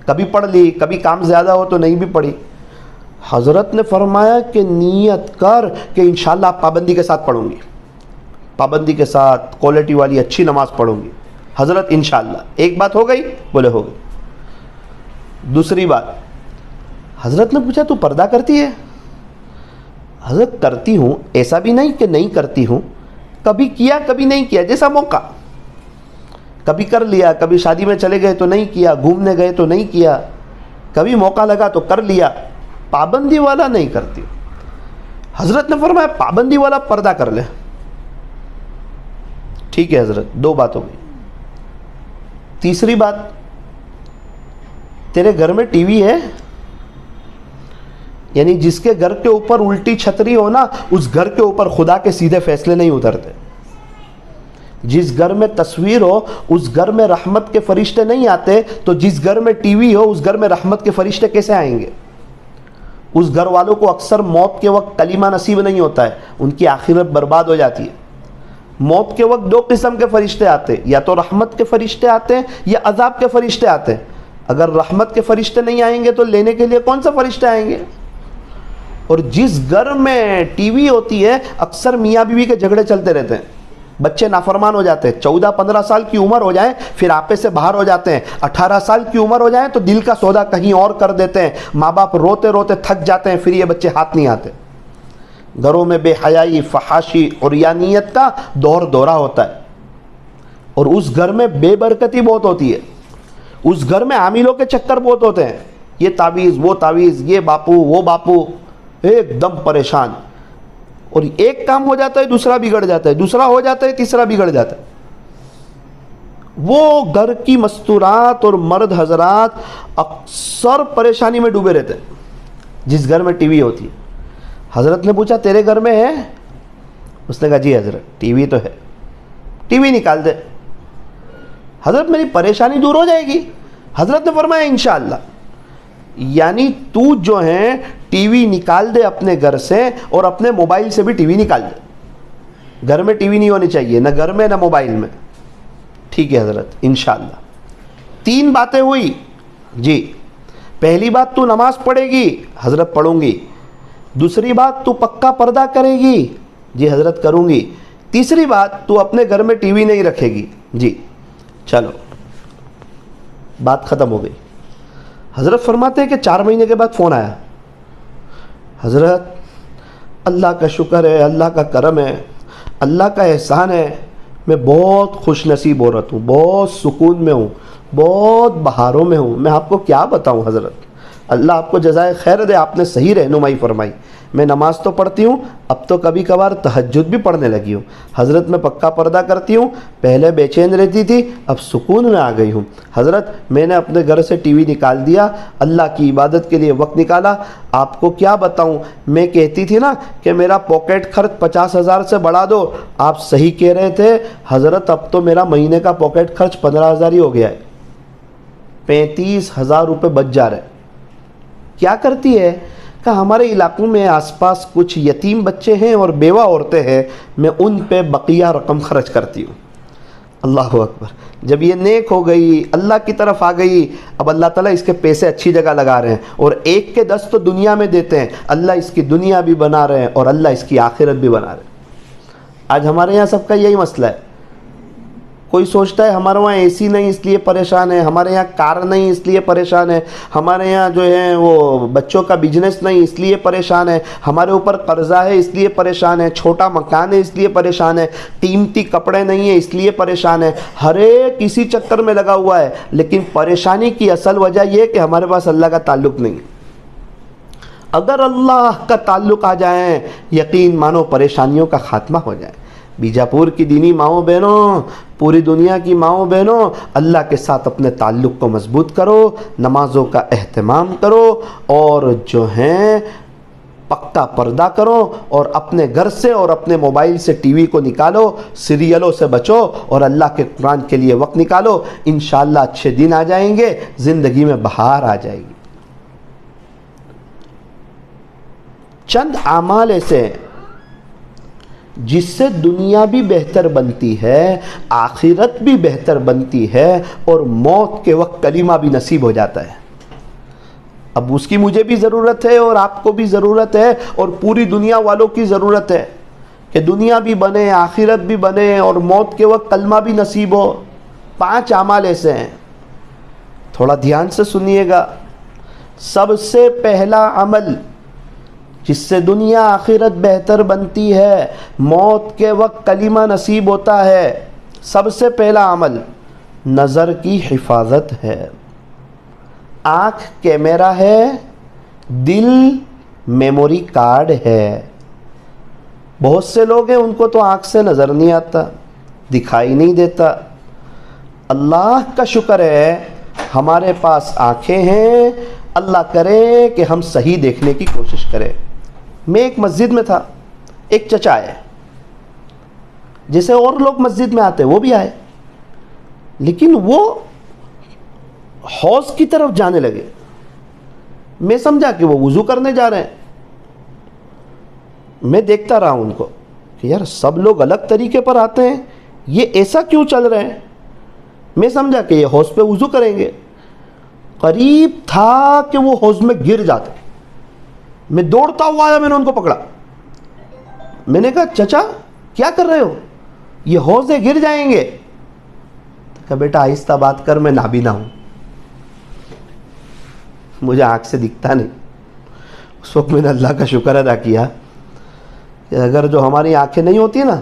کبھی پڑھ لی, کبھی کام زیادہ ہو تو نہیں بھی پڑھی. حضرت نے فرمایا کہ نیت کر کہ انشاءاللہ آپ پابندی کے ساتھ پڑھوں گی, پابندی کے ساتھ کوالٹی والی اچھی نماز پڑھوں گی. حضرت انشاءاللہ. ایک بات ہو گئی؟ بولے ہو گئی. دوسری بات, حضرت نے پوچھا تو پردہ کرتی ہے؟ حضرت کرتی ہوں، ایسا بھی نہیں کہ نہیں کرتی ہوں، کبھی کیا کبھی نہیں کیا، جیسا موقع، کبھی کر لیا، کبھی شادی میں چلے گئے تو نہیں کیا، گھومنے گئے تو نہیں کیا، کبھی موقع لگا تو کر لیا، پابندی والا نہیں کرتی. حضرت نے فرمایا پابندی والا پردہ کر لے. ٹھیک ہے حضرت، 2 بات ہو گئی. تیسری بات، تیرے گھر میں ٹی وی ہے؟ یعنی جس کے گھر کے اوپر الٹی چھتری ہو نا، اس گھر کے اوپر خدا کے سیدھے فیصلے نہیں اترتے. جس گھر میں تصویر ہو اس گھر میں رحمت کے فرشتے نہیں آتے، تو جس گھر میں ٹی وی ہو اس گھر میں رحمت کے فرشتے کیسے آئیں گے؟ اس گھر والوں کو اکثر موت کے وقت کلمہ نصیب نہیں ہوتا ہے، ان کی آخرت برباد ہو جاتی ہے. موت کے وقت 2 قسم کے فرشتے آتے ہیں، یا تو رحمت کے فرشتے آتے ہیں یا عذاب کے فرشتے آتے ہیں. اگر رحمت کے فرشتے نہیں آئیں گے تو لینے کے لیے کون سے فرشتے آئیں گے؟ اور جس گھر میں ٹی وی ہوتی ہے اکثر میاں بیوی کے جھگڑے چلتے رہتے ہیں، بچے نافرمان ہو جاتے ہیں، 14-15 سال کی عمر ہو جائے پھر آپے سے باہر ہو جاتے ہیں، 18 سال کی عمر ہو جائے تو دل کا سودا کہیں اور کر دیتے ہیں، ماں باپ روتے روتے تھک جاتے ہیں، پھر یہ بچے ہاتھ نہیں آتے. گھروں میں بے حیائی، فحاشی، عریانیت کا دورہ ہوتا ہے، اور اس گھر میں بے برکتی بہت ہوتی ہے. اس گھر میں عاملوں کے چکر بہت ہوتے ہیں، یہ تعویذ وہ تعویذ، یہ باپو وہ باپو، ایک دم پریشان. اور ایک کام ہو جاتا ہے دوسرا بگڑ جاتا ہے، دوسرا ہو جاتا ہے تیسرا بگڑ جاتا ہے. وہ گھر کی مستورات اور مرد حضرات اکثر پریشانی میں ڈوبے رہتے ہیں جس گھر میں ٹی وی ہوتی ہے. حضرت نے پوچھا تیرے گھر میں ہے؟ اس نے کہا جی حضرت ٹی وی تو ہے. ٹی وی نکال دے. حضرت میری پریشانی دور ہو جائے گی؟ حضرت نے فرمایا انشاءاللہ. یعنی تو جو ہے ٹی وی نکال دے اپنے گھر سے، اور اپنے موبائل سے بھی ٹی وی نکال دے. گھر میں ٹی وی نہیں ہونی چاہیے، نہ گھر میں نہ موبائل میں. ٹھیک ہے حضرت انشاءاللہ. 3 باتیں ہوئی جی. پہلی بات تو نماز پڑھے گی؟ حضرت پڑھوں گی. دوسری بات تو پکا پردہ کرے گی؟ جی حضرت کروں گی. تیسری بات تو اپنے گھر میں ٹی وی نہیں رکھے گی؟ جی. چلو بات ختم ہو گئی. حضرت فرماتے ہیں کہ 4 مہینے کے بعد فون آیا. حضرت اللہ کا شکر ہے، اللہ کا کرم ہے، اللہ کا احسان ہے، میں بہت خوش نصیب عورت ہوں، بہت سکون میں ہوں، بہت بہاروں میں ہوں. میں آپ کو کیا بتاؤں حضرت، اللہ آپ کو جزائے خیر دے، آپ نے صحیح رہنمائی فرمائی. میں نماز تو پڑھتی ہوں، اب تو کبھی کبھار تہجد بھی پڑھنے لگی ہوں. حضرت میں پکا پردہ کرتی ہوں، پہلے بے چین رہتی تھی اب سکون میں آ گئی ہوں. حضرت میں نے اپنے گھر سے ٹی وی نکال دیا، اللہ کی عبادت کے لیے وقت نکالا. آپ کو کیا بتاؤں، میں کہتی تھی نا کہ میرا پاکٹ خرچ 50,000 سے بڑھا دو، آپ صحیح کہہ رہے تھے حضرت. اب تو میرا مہینے کا پاکٹ خرچ 15,000 ہی ہو گیا ہے، 35,000 روپے بچ جا رہے. کیا کرتی ہے کہ ہمارے علاقوں میں آس پاس کچھ یتیم بچے ہیں اور بیوہ عورتیں ہیں، میں ان پہ بقیہ رقم خرچ کرتی ہوں. اللہ اکبر. جب یہ نیک ہو گئی، اللہ کی طرف آ گئی، اب اللہ تعالیٰ اس کے پیسے اچھی جگہ لگا رہے ہیں، اور 1 کے 10 تو دنیا میں دیتے ہیں. اللہ اس کی دنیا بھی بنا رہے ہیں اور اللہ اس کی آخرت بھی بنا رہے ہیں. آج ہمارے یہاں سب کا یہی مسئلہ ہے. کوئی سوچتا ہے ہمارے وہاں اے سی نہیں اس لیے پریشان ہے، ہمارے یہاں کار نہیں اس لیے پریشان ہے، ہمارے یہاں جو ہے وہ بچوں کا بزنس نہیں اس لیے پریشان ہے، ہمارے اوپر قرضہ ہے اس لیے پریشان ہے، چھوٹا مکان ہے اس لیے پریشان ہے، قیمتی کپڑے نہیں ہیں اس لیے پریشان ہے. ہر ایک اسی چکر میں لگا ہوا ہے. لیکن پریشانی کی اصل وجہ یہ کہ ہمارے پاس اللہ کا تعلق نہیں. اگر اللہ کا تعلق آ جائے، یقین مانو پریشانیوں کا خاتمہ ہو جائے. بیجاپور کی دینی ماؤں بہنوں، پوری دنیا کی ماؤں بہنوں، اللہ کے ساتھ اپنے تعلق کو مضبوط کرو، نمازوں کا اہتمام کرو، اور جو ہیں پکا پردہ کرو، اور اپنے گھر سے اور اپنے موبائل سے ٹی وی کو نکالو، سیریلوں سے بچو، اور اللہ کے قرآن کے لیے وقت نکالو. انشاءاللہ اچھے دن آ جائیں گے، زندگی میں بہار آ جائے گی. چند اعمال ایسے ہیں جس سے دنیا بھی بہتر بنتی ہے، آخرت بھی بہتر بنتی ہے، اور موت کے وقت کلمہ بھی نصیب ہو جاتا ہے. اب اس کی مجھے بھی ضرورت ہے اور آپ کو بھی ضرورت ہے اور پوری دنیا والوں کی ضرورت ہے کہ دنیا بھی بنے، آخرت بھی بنے، اور موت کے وقت کلمہ بھی نصیب ہو. 5 اعمال ایسے ہیں، تھوڑا دھیان سے سنیے گا. سب سے پہلا عمل جس سے دنیا آخرت بہتر بنتی ہے، موت کے وقت کلمہ نصیب ہوتا ہے، سب سے پہلا عمل نظر کی حفاظت ہے۔ آنکھ کیمرہ ہے، دل میموری کارڈ ہے۔ بہت سے لوگ ہیں ان کو تو آنکھ سے نظر نہیں آتا، دکھائی نہیں دیتا۔ اللہ کا شکر ہے ہمارے پاس آنکھیں ہیں، اللہ کرے کہ ہم صحیح دیکھنے کی کوشش کریں۔ میں ایک مسجد میں تھا، ایک چچا آئے، جیسے اور لوگ مسجد میں آتے وہ بھی آئے، لیکن وہ حوض کی طرف جانے لگے۔ میں سمجھا کہ وہ وضو کرنے جا رہے ہیں۔ میں دیکھتا رہا ان کو کہ یار سب لوگ الگ طریقے پر آتے ہیں، یہ ایسا کیوں چل رہے ہیں؟ میں سمجھا کہ یہ حوض پہ وضو کریں گے۔ قریب تھا کہ وہ حوض میں گر جاتے، میں دوڑتا ہوا آیا، میں نے ان کو پکڑا، میں نے کہا چچا کیا کر رہے ہو؟ یہ حوض ہے، گر جائیں گے۔ کہا بیٹا آہستہ بات کر، میں نابینا ہوں، مجھے آنکھ سے دکھتا نہیں۔ اس وقت میں نے اللہ کا شکر ادا کیا کہ اگر جو ہماری آنکھیں نہیں ہوتی نا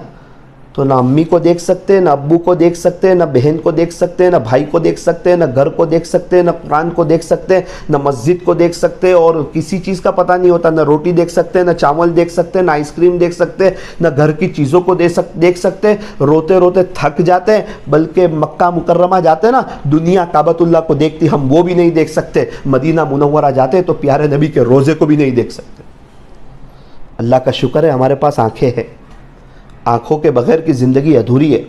تو نہ امی کو دیکھ سکتے، نہ ابو کو دیکھ سکتے، نہ بہن کو دیکھ سکتے، نہ بھائی کو دیکھ سکتے، نہ گھر کو دیکھ سکتے، نہ قرآن کو دیکھ سکتے، نہ مسجد کو دیکھ سکتے، اور کسی چیز کا پتہ نہیں ہوتا، نہ روٹی دیکھ سکتے، نہ چاول دیکھ سکتے، نہ آئس کریم دیکھ سکتے، نہ گھر کی چیزوں کو دیکھ سکتے۔ روتے روتے تھک جاتے، بلکہ مکہ مکرمہ جاتے نا، دنیا کعبۃ اللہ کو دیکھتی، ہم وہ بھی نہیں دیکھ سکتے۔ مدینہ منورہ جاتے تو پیارے نبی کے روضے کو بھی نہیں دیکھ سکتے۔ اللہ کا شکر ہے ہمارے پاس آنکھیں ہیں، آنکھوں کے بغیر کی زندگی ادھوری ہے۔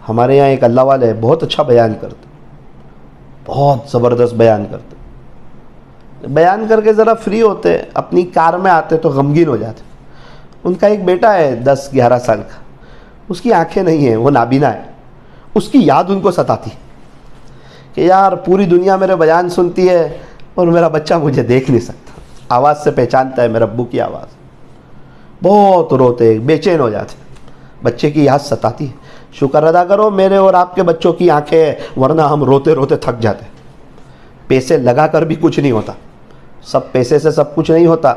ہمارے یہاں ایک اللہ والے بہت اچھا بیان کرتے، بہت زبردست بیان کرتے، بیان کر کے ذرا فری ہوتے، اپنی کار میں آتے تو غمگین ہو جاتے۔ ان کا ایک بیٹا ہے 10-11 سال کا، اس کی آنکھیں نہیں ہیں، وہ نابینا ہے۔ اس کی یاد ان کو ستاتی کہ یار پوری دنیا میرے بیان سنتی ہے اور میرا بچہ مجھے دیکھ نہیں سکتا، آواز سے پہچانتا ہے میرے ابو کی آواز۔ بہت روتے، بے چین ہو جاتے، بچے کی یاد ستاتی ہے۔ شکر ادا کرو میرے اور آپ کے بچوں کی آنکھیں ہیں، ورنہ ہم روتے روتے تھک جاتے۔ پیسے لگا کر بھی کچھ نہیں ہوتا، سب پیسے سے سب کچھ نہیں ہوتا۔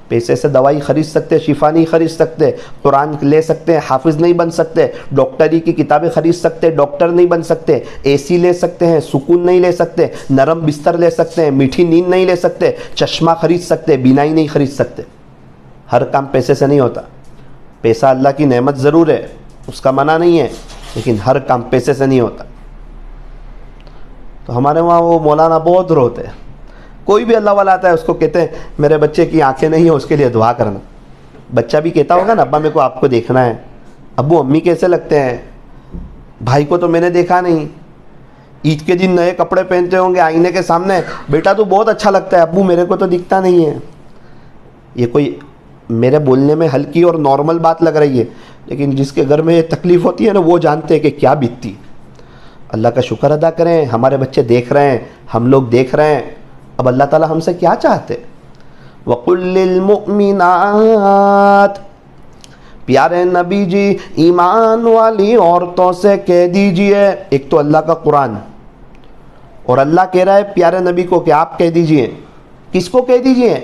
پیسے سے دوائی خرید سکتے، شفا نہیں خرید سکتے، قرآن لے سکتے، حافظ نہیں بن سکتے، ڈاکٹری کی کتابیں خرید سکتے، ڈاکٹر نہیں بن سکتے، اے سی لے سکتے ہیں، سکون نہیں لے سکتے، نرم بستر لے سکتے ہیں، میٹھی نیند نہیں لے سکتے، چشمہ خرید سکتے، بینائی نہیں خرید سکتے۔ ہر کام پیسے سے نہیں ہوتا۔ پیسہ اللہ کی نعمت ضرور ہے، اس کا منع نہیں ہے، لیکن ہر کام پیسے سے نہیں ہوتا۔ تو ہمارے وہاں وہ مولانا بہت روتے ہیں، کوئی بھی اللہ والا آتا ہے اس کو کہتے ہیں میرے بچے کی آنکھیں نہیں ہیں، اس کے لیے دعا کرنا۔ بچہ بھی کہتا ہوگا نا ابا میرے کو آپ کو دیکھنا ہے، ابو امی کیسے لگتے ہیں، بھائی کو تو میں نے دیکھا نہیں، عید کے دن نئے کپڑے پہنتے ہوں گے آئینے کے سامنے، بیٹا تو بہت اچھا لگتا ہے، ابو میرے کو تو دکھتا نہیں ہے۔ یہ کوئی میرے بولنے میں ہلکی اور نارمل بات لگ رہی ہے، لیکن جس کے گھر میں یہ تکلیف ہوتی ہے نا وہ جانتے ہیں کہ کیا بیتتی۔ اللہ کا شکر ادا کریں، ہمارے بچے دیکھ رہے ہیں، ہم لوگ دیکھ رہے ہیں۔ اب اللہ تعالیٰ ہم سے کیا چاہتے؟ وَقُلْ لِلْمُؤْمِنَاتِ، پیارے نبی جی ایمان والی عورتوں سے کہہ دیجئے۔ ایک تو اللہ کا قرآن، اور اللہ کہہ رہا ہے پیارے نبی کو کہ آپ کہہ دیجئے۔ کس کو کہہ دیجئے؟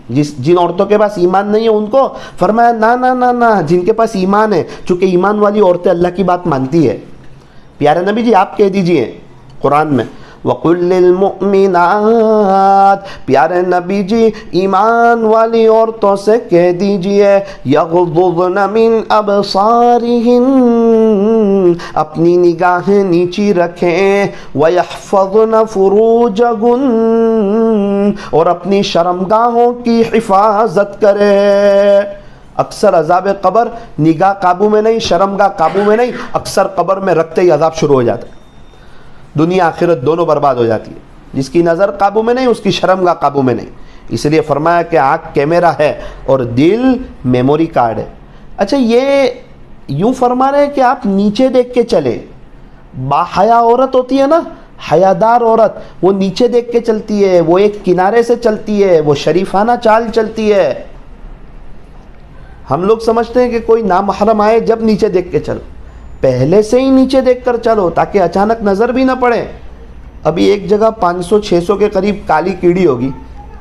جن عورتوں کے پاس ایمان نہیں ہے ان کو فرمایا نہ جن کے پاس ایمان ہے، چونکہ ایمان والی عورتیں اللہ کی بات مانتی ہے۔ پیارے نبی جی آپ کہہ دیجئے قرآن میں وَقُلْ لِلْمُؤْمِنَاتِ، پیارے نبی جی ایمان والی عورتوں سے کہہ دیجئے یغضضن من ابصارہن، اپنی نگاہیں نیچی رکھیں، وَيَحْفَظْنَ فُرُوجَهُنَّ، اور اپنی شرمگاہوں کی حفاظت کرے۔ اکثر عذاب قبر نگاہ قابو میں نہیں، شرمگاہ قابو میں نہیں، اکثر قبر میں رکھتے ہی عذاب شروع ہو جاتا ہے، دنیا آخرت دونوں برباد ہو جاتی ہے۔ جس کی نظر قابو میں نہیں اس کی شرمگاہ قابو میں نہیں، اس لیے فرمایا کہ آنکھ کیمرہ ہے اور دل میموری کارڈ ہے۔ اچھا یہ یوں فرما رہے کہ آپ نیچے دیکھ کے چلے۔ باحیا عورت ہوتی ہے نا، حیادار عورت، وہ نیچے دیکھ کے چلتی ہے، وہ ایک کنارے سے چلتی ہے، وہ شریفانہ چال چلتی ہے۔ ہم لوگ سمجھتے ہیں کہ کوئی نامحرم آئے جب نیچے دیکھ کے چلو، پہلے سے ہی نیچے دیکھ کر چلو تاکہ اچانک نظر بھی نہ پڑے۔ ابھی ایک جگہ 500-600 کے قریب کالی کیڑی ہوگی،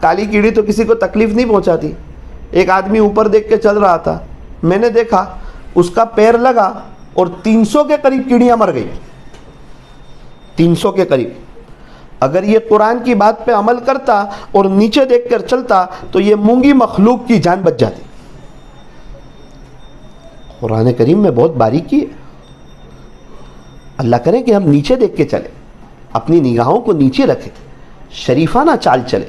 کالی کیڑی تو کسی کو تکلیف نہیں پہنچاتی، ایک آدمی اوپر دیکھ کے چل رہا تھا، میں نے دیکھا اس کا پیر لگا اور 300 کے قریب کیڑیاں مر گئی، 300 کے قریب۔ اگر یہ قرآن کی بات پہ عمل کرتا اور نیچے دیکھ کر چلتا تو یہ مونگی مخلوق کی جان بچ جاتی۔ قرآن کریم میں بہت باریکی ہے۔ اللہ کرے کہ ہم نیچے دیکھ کے چلیں، اپنی نگاہوں کو نیچے رکھیں، شریفانہ چال چلے۔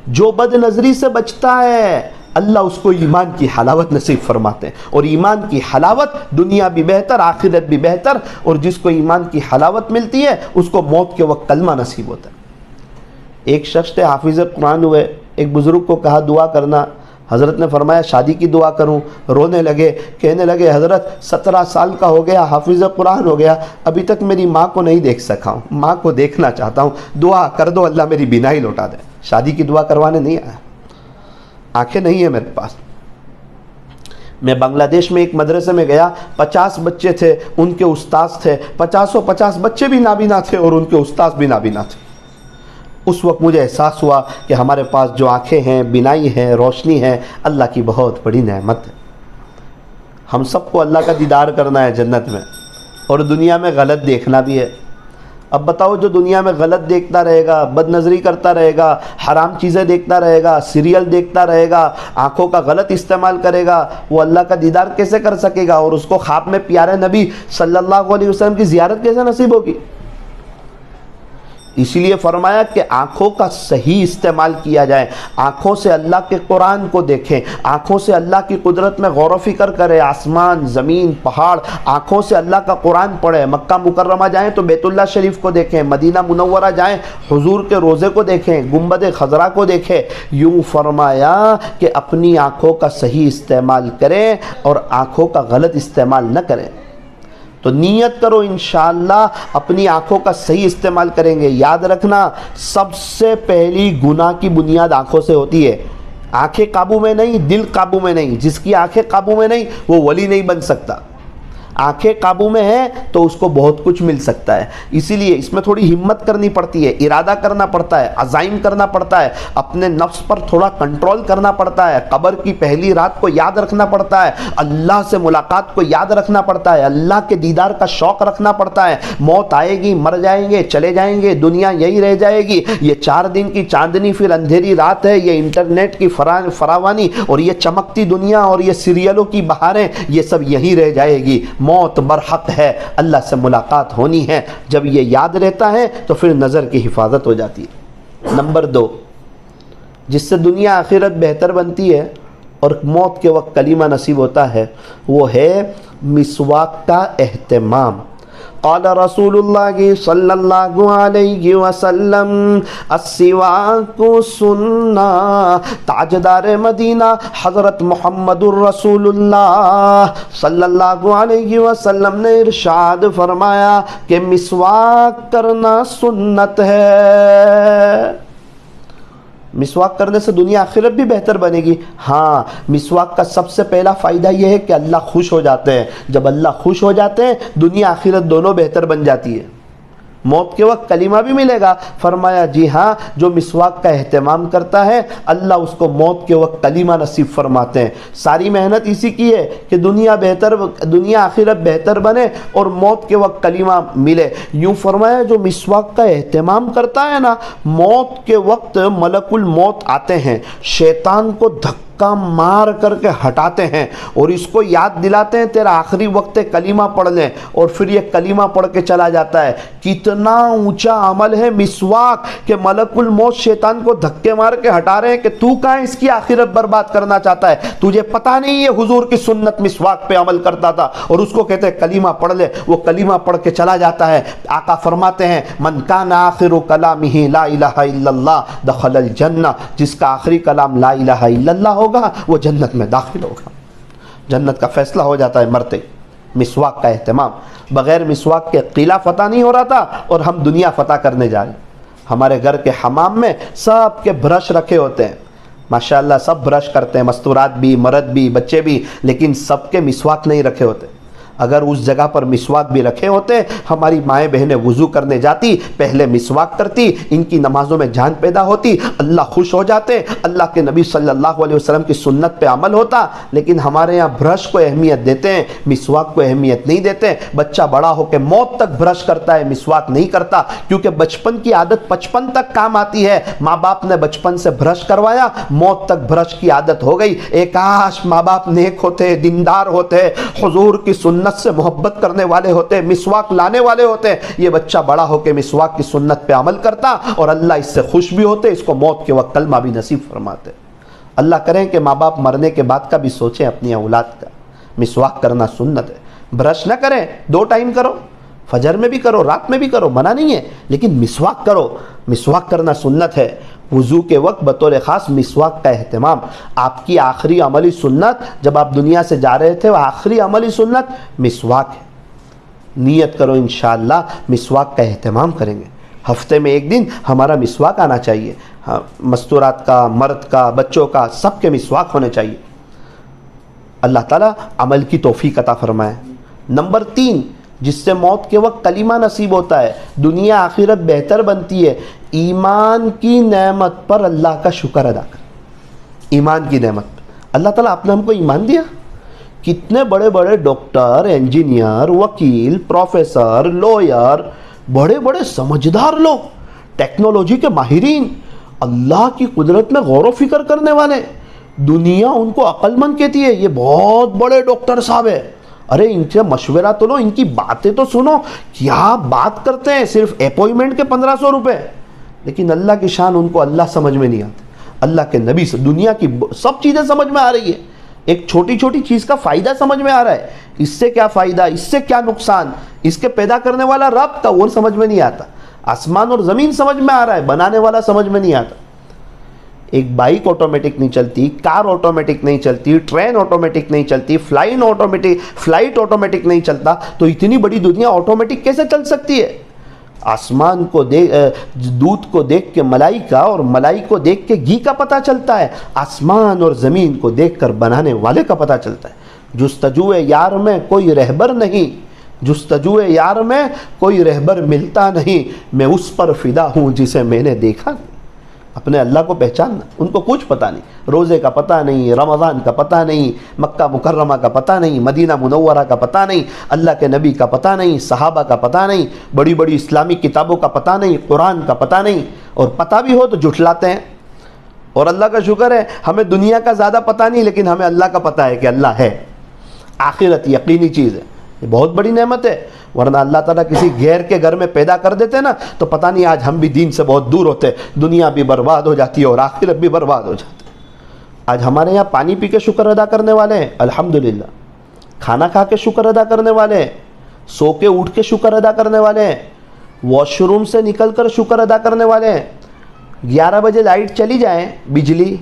جو بد نظری سے بچتا ہے اللہ اس کو ایمان کی حلاوت نصیب فرماتے ہیں، اور ایمان کی حلاوت دنیا بھی بہتر آخرت بھی بہتر، اور جس کو ایمان کی حلاوت ملتی ہے اس کو موت کے وقت کلمہ نصیب ہوتا ہے۔ ایک شخص تھے حافظ قرآن ہوئے، ایک بزرگ کو کہا دعا کرنا، حضرت نے فرمایا شادی کی دعا کروں؟ رونے لگے، کہنے لگے حضرت 17 سال کا ہو گیا، حافظ قرآن ہو گیا، ابھی تک میری ماں کو نہیں دیکھ سکا ہوں، ماں کو دیکھنا چاہتا ہوں، دعا کر دو اللہ میری بینائی لوٹا دے۔ شادی کی دعا کروانے نہیں آیا، آنکھیں نہیں ہیں میرے پاس۔ میں بنگلہ دیش میں ایک مدرسے میں گیا، 50 بچے تھے، ان کے استاذ تھے، 50 بچے بھی نابینا تھے اور ان کے استاذ بھی نابینا تھے۔ اس وقت مجھے احساس ہوا کہ ہمارے پاس جو آنکھیں ہیں، بینائی ہیں، روشنی ہے، اللہ کی بہت بڑی نعمت ہے۔ ہم سب کو اللہ کا دیدار کرنا ہے جنت میں، اور دنیا میں غلط دیکھنا بھی ہے۔ اب بتاؤ جو دنیا میں غلط دیکھتا رہے گا، بد نظری کرتا رہے گا، حرام چیزیں دیکھتا رہے گا، سیریل دیکھتا رہے گا، آنکھوں کا غلط استعمال کرے گا، وہ اللہ کا دیدار کیسے کر سکے گا؟ اور اس کو خواب میں پیارے نبی صلی اللہ علیہ وسلم کی زیارت کیسے نصیب ہوگی؟ اسی لیے فرمایا کہ آنکھوں کا صحیح استعمال کیا جائے، آنکھوں سے اللہ کے قرآن کو دیکھیں، آنکھوں سے اللہ کی قدرت میں غور و فکر کریں، آسمان، زمین، پہاڑ، آنکھوں سے اللہ کا قرآن پڑھیں، مکہ مکرمہ جائیں تو بیت اللہ شریف کو دیکھیں، مدینہ منورہ جائیں حضور کے روضے کو دیکھیں، گنبد خضرا کو دیکھیں۔ یوں فرمایا کہ اپنی آنکھوں کا صحیح استعمال کریں اور آنکھوں کا غلط استعمال نہ کریں۔ تو نیت کرو انشاءاللہ اپنی آنکھوں کا صحیح استعمال کریں گے۔ یاد رکھنا سب سے پہلی گناہ کی بنیاد آنکھوں سے ہوتی ہے۔ آنکھیں قابو میں نہیں، دل قابو میں نہیں۔ جس کی آنکھیں قابو میں نہیں وہ ولی نہیں بن سکتا۔ آنکھیں قابو میں ہیں تو اس کو بہت کچھ مل سکتا ہے۔ اسی لیے اس میں تھوڑی ہمت کرنی پڑتی ہے، ارادہ کرنا پڑتا ہے، عزائم کرنا پڑتا ہے، اپنے نفس پر تھوڑا کنٹرول کرنا پڑتا ہے، قبر کی پہلی رات کو یاد رکھنا پڑتا ہے، اللہ سے ملاقات کو یاد رکھنا پڑتا ہے، اللہ کے دیدار کا شوق رکھنا پڑتا ہے۔ موت آئے گی، مر جائیں گے، چلے جائیں گے، دنیا یہی رہ جائے گی۔ یہ 4 دن کی چاندنی پھر اندھیری رات ہے، یہ انٹرنیٹ کی فراوانی اور یہ چمکتی دنیا اور یہ سیریلوں کی بہاریں، یہ سب یہی رہ جائے گی۔ موت برحق ہے، اللہ سے ملاقات ہونی ہے۔ جب یہ یاد رہتا ہے تو پھر نظر کی حفاظت ہو جاتی ہے۔ نمبر 2 جس سے دنیا آخرت بہتر بنتی ہے اور موت کے وقت کلمہ نصیب ہوتا ہے وہ ہے مسواک کا اہتمام۔ قال رسول اللہ صلی اللہ علیہ وسلم السواک سنہ۔ تاجدار مدینہ حضرت محمد الرسول اللہ صلی اللہ علیہ وسلم نے ارشاد فرمایا کہ مسواک کرنا سنت ہے۔ مسواک کرنے سے دنیا آخرت بھی بہتر بنے گی۔ ہاں، مسواک کا سب سے پہلا فائدہ یہ ہے کہ اللہ خوش ہو جاتے ہیں۔ جب اللہ خوش ہو جاتے ہیں دنیا آخرت دونوں بہتر بن جاتی ہے۔ موت کے وقت کلمہ بھی ملے گا۔ فرمایا جی ہاں، جو مسواک کا اہتمام کرتا ہے اللہ اس کو موت کے وقت کلمہ نصیب فرماتے ہیں۔ ساری محنت اسی کی ہے کہ دنیا آخرت بہتر بنے اور موت کے وقت کلمہ ملے۔ یوں فرمایا جو مسواک کا اہتمام کرتا ہے نا، موت کے وقت ملک الموت آتے ہیں، شیطان کو دھکا مار کر کے ہٹاتے ہیں اور اس کو یاد دلاتے ہیں تیرا آخری وقت کلمہ پڑھ لیں، اور پھر یہ کلمہ پڑھ کے چلا جاتا ہے۔ کتنا اونچا عمل ہے مسواک کہ ملک الموت شیطان کو دھکے مار کے ہٹا رہے ہیں کہ تو کہاں اس کی آخرت برباد کرنا چاہتا ہے، تجھے پتہ نہیں ہے حضور کی سنت مسواک پہ عمل کرتا تھا، اور اس کو کہتے ہیں کلمہ پڑھ لے، وہ کلمہ پڑھ کے چلا جاتا ہے۔ آقا فرماتے ہیں من کان آخر کلامہ لا الہ الا اللہ دخل الجنہ، جس کا آخری کلام لا الہ الا اللہ ہوگا وہ جنت میں داخل ہوگا۔ جنت کا فیصلہ ہو جاتا ہے مرتے۔ مسواک کا اہتمام، بغیر مسواک کے قلعہ فتح نہیں ہو رہا تھا اور ہم دنیا فتح کرنے جا رہے ہیں۔ ہمارے گھر کے حمام میں سب کے برش رکھے ہوتے ہیں، ماشاءاللہ سب برش کرتے ہیں، مستورات بھی، مرد بھی، بچے بھی، لیکن سب کے مسواک نہیں رکھے ہوتے۔ اگر اس جگہ پر مسواک بھی رکھے ہوتے ہماری مائیں بہنیں وضو کرنے جاتی پہلے مسواک کرتی, ان کی نمازوں میں جان پیدا ہوتی, اللہ خوش ہو جاتے, اللہ کے نبی صلی اللہ علیہ وسلم کی سنت پہ عمل ہوتا. لیکن ہمارے یہاں برش کو اہمیت دیتے ہیں, مسواک کو اہمیت نہیں دیتے. بچہ بڑا ہو کے موت تک برش کرتا ہے, مسواک نہیں کرتا, کیونکہ بچپن کی عادت 55 تک کام آتی ہے. ماں باپ نے بچپن سے برش کروایا, موت تک برش کی عادت ہو گئی. ایک کاش ماں باپ نیک ہوتے, دیندار ہوتے, حضور کی سنت سے محبت کرنے والے ہوتے, مسواک لانے والے ہوتے, یہ بچہ بڑا ہو کے مسواک کی سنت پہ عمل کرتا اور اللہ اس سے خوش بھی ہوتے, اس کو موت کے وقت کلمہ بھی نصیب فرماتے. اللہ کریں کہ ماں باپ مرنے کے بعد کا بھی سوچیں اپنی اولاد کا. مسواک کرنا سنت ہے, برش نہ کریں, 2 ٹائم کرو, فجر میں بھی کرو, رات میں بھی کرو, منع نہیں ہے, لیکن مسواک کرو. مسواک کرنا سنت ہے. وضو کے وقت بطور خاص مسواک کا اہتمام. آپ کی آخری عملی سنت جب آپ دنیا سے جا رہے تھے, وہ آخری عملی سنت مسواک ہے. نیت کرو انشاءاللہ مسواک کا اہتمام کریں گے. ہفتے میں 1 دن ہمارا مسواک آنا چاہیے. مستورات کا, مرد کا, بچوں کا, سب کے مسواک ہونے چاہیے. اللہ تعالیٰ عمل کی توفیق عطا فرمائے. نمبر 3, جس سے موت کے وقت کلمہ نصیب ہوتا ہے, دنیا آخرت بہتر بنتی ہے, ایمان کی نعمت پر اللہ کا شکر ادا کر. ایمان کی نعمت پر اللہ تعالیٰ آپ نے ہم کو ایمان دیا. کتنے بڑے بڑے ڈاکٹر, انجینئر, وکیل, پروفیسر, لوئر, بڑے بڑے سمجھدار لوگ, ٹیکنالوجی کے ماہرین, اللہ کی قدرت میں غور و فکر کرنے والے, دنیا ان کو عقل مند کہتی ہے, یہ بہت بڑے ڈاکٹر صاحب ہے. ارے ان سے مشورہ تو لو, ان کی باتیں تو سنو, کیا بات کرتے ہیں, صرف اپوائنٹمنٹ کے 1500 روپے. لیکن اللہ کی شان ان کو اللہ سمجھ میں نہیں آتی. اللہ کے نبی سے دنیا کی سب چیزیں سمجھ میں آ رہی ہے. ایک چھوٹی چھوٹی چیز کا فائدہ سمجھ میں آ رہا ہے, اس سے کیا فائدہ, اس سے کیا نقصان, اس کے پیدا کرنے والا رب کا وہ سمجھ میں نہیں آتا. آسمان اور زمین سمجھ میں آ رہا ہے, بنانے والا سمجھ میں نہیں آتا. ایک بائک آٹومیٹک نہیں چلتی, کار آٹومیٹک نہیں چلتی, ٹرین آٹومیٹک نہیں چلتی, فلائٹ آٹومیٹک نہیں چلتا, تو اتنی بڑی دنیا آٹومیٹک کیسے چل سکتی ہے؟ آسمان کو دودھ کو دیکھ کے ملائی کا, اور ملائی کو دیکھ کے گھی کا پتہ چلتا ہے. آسمان اور زمین کو دیکھ کر بنانے والے کا پتہ چلتا ہے. جستجو یار میں کوئی رہبر نہیں, جستجو یار میں کوئی رہبر ملتا نہیں, میں اس پر فدا ہوں جسے میں نے دیکھا. اپنے اللہ کو پہچاننا. ان کو کچھ پتہ نہیں, روزے کا پتہ نہیں, رمضان کا پتہ نہیں, مکہ مکرمہ کا پتہ نہیں, مدینہ منورہ کا پتہ نہیں, اللہ کے نبی کا پتہ نہیں, صحابہ کا پتہ نہیں, بڑی بڑی اسلامی کتابوں کا پتہ نہیں, قرآن کا پتہ نہیں, اور پتہ بھی ہو تو جھٹلاتے ہیں. اور اللہ کا شکر ہے ہمیں دنیا کا زیادہ پتہ نہیں, لیکن ہمیں اللہ کا پتہ ہے کہ اللہ ہے. آخرت یقینی چیز ہے, یہ بہت بڑی نعمت ہے. ورنہ اللہ تعالیٰ کسی غیر کے گھر میں پیدا کر دیتے نا, تو پتہ نہیں آج ہم بھی دین سے بہت دور ہوتے, دنیا بھی برباد ہو جاتی ہے اور آخرت بھی برباد ہو جاتی ہے. آج ہمارے یہاں پانی پی کے شکر ادا کرنے والے ہیں الحمدللہ, کھانا کھا کے شکر ادا کرنے والے ہیں, سو کے اٹھ کے شکر ادا کرنے والے ہیں, واش روم سے نکل کر شکر ادا کرنے والے ہیں. 11 بجے لائٹ چلی جائیں, بجلی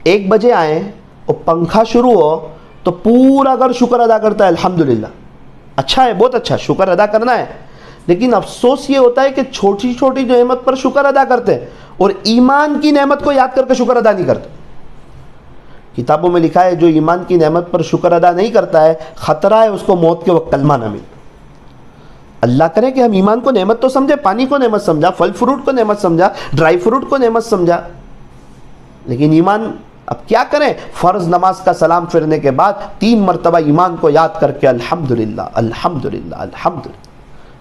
1 بجے آئیں اور پنکھا شروع ہو تو پورا گھر شکر ادا کرتا ہے الحمدللہ. اچھا ہے, بہت اچھا, شکر ادا کرنا ہے. لیکن افسوس یہ ہوتا ہے کہ چھوٹی چھوٹی نعمت پر شکر ادا کرتے ہیں اور ایمان کی نعمت کو یاد کر کے شکر ادا نہیں کرتے. کتابوں میں لکھا ہے جو ایمان کی نعمت پر شکر ادا نہیں کرتا ہے, خطرہ ہے اس کو موت کے وقت کلمہ نہ ملے. اللہ کرے کہ ہم ایمان کو نعمت تو سمجھے, پانی کو نعمت سمجھا, پھل فروٹ کو نعمت سمجھا, ڈرائی فروٹ کو نعمت سمجھا, لیکن ایمان اب کیا کریں؟ فرض نماز کا سلام پھرنے کے بعد 3 مرتبہ ایمان کو یاد کر کے الحمدللہ الحمدللہ الحمدللہ.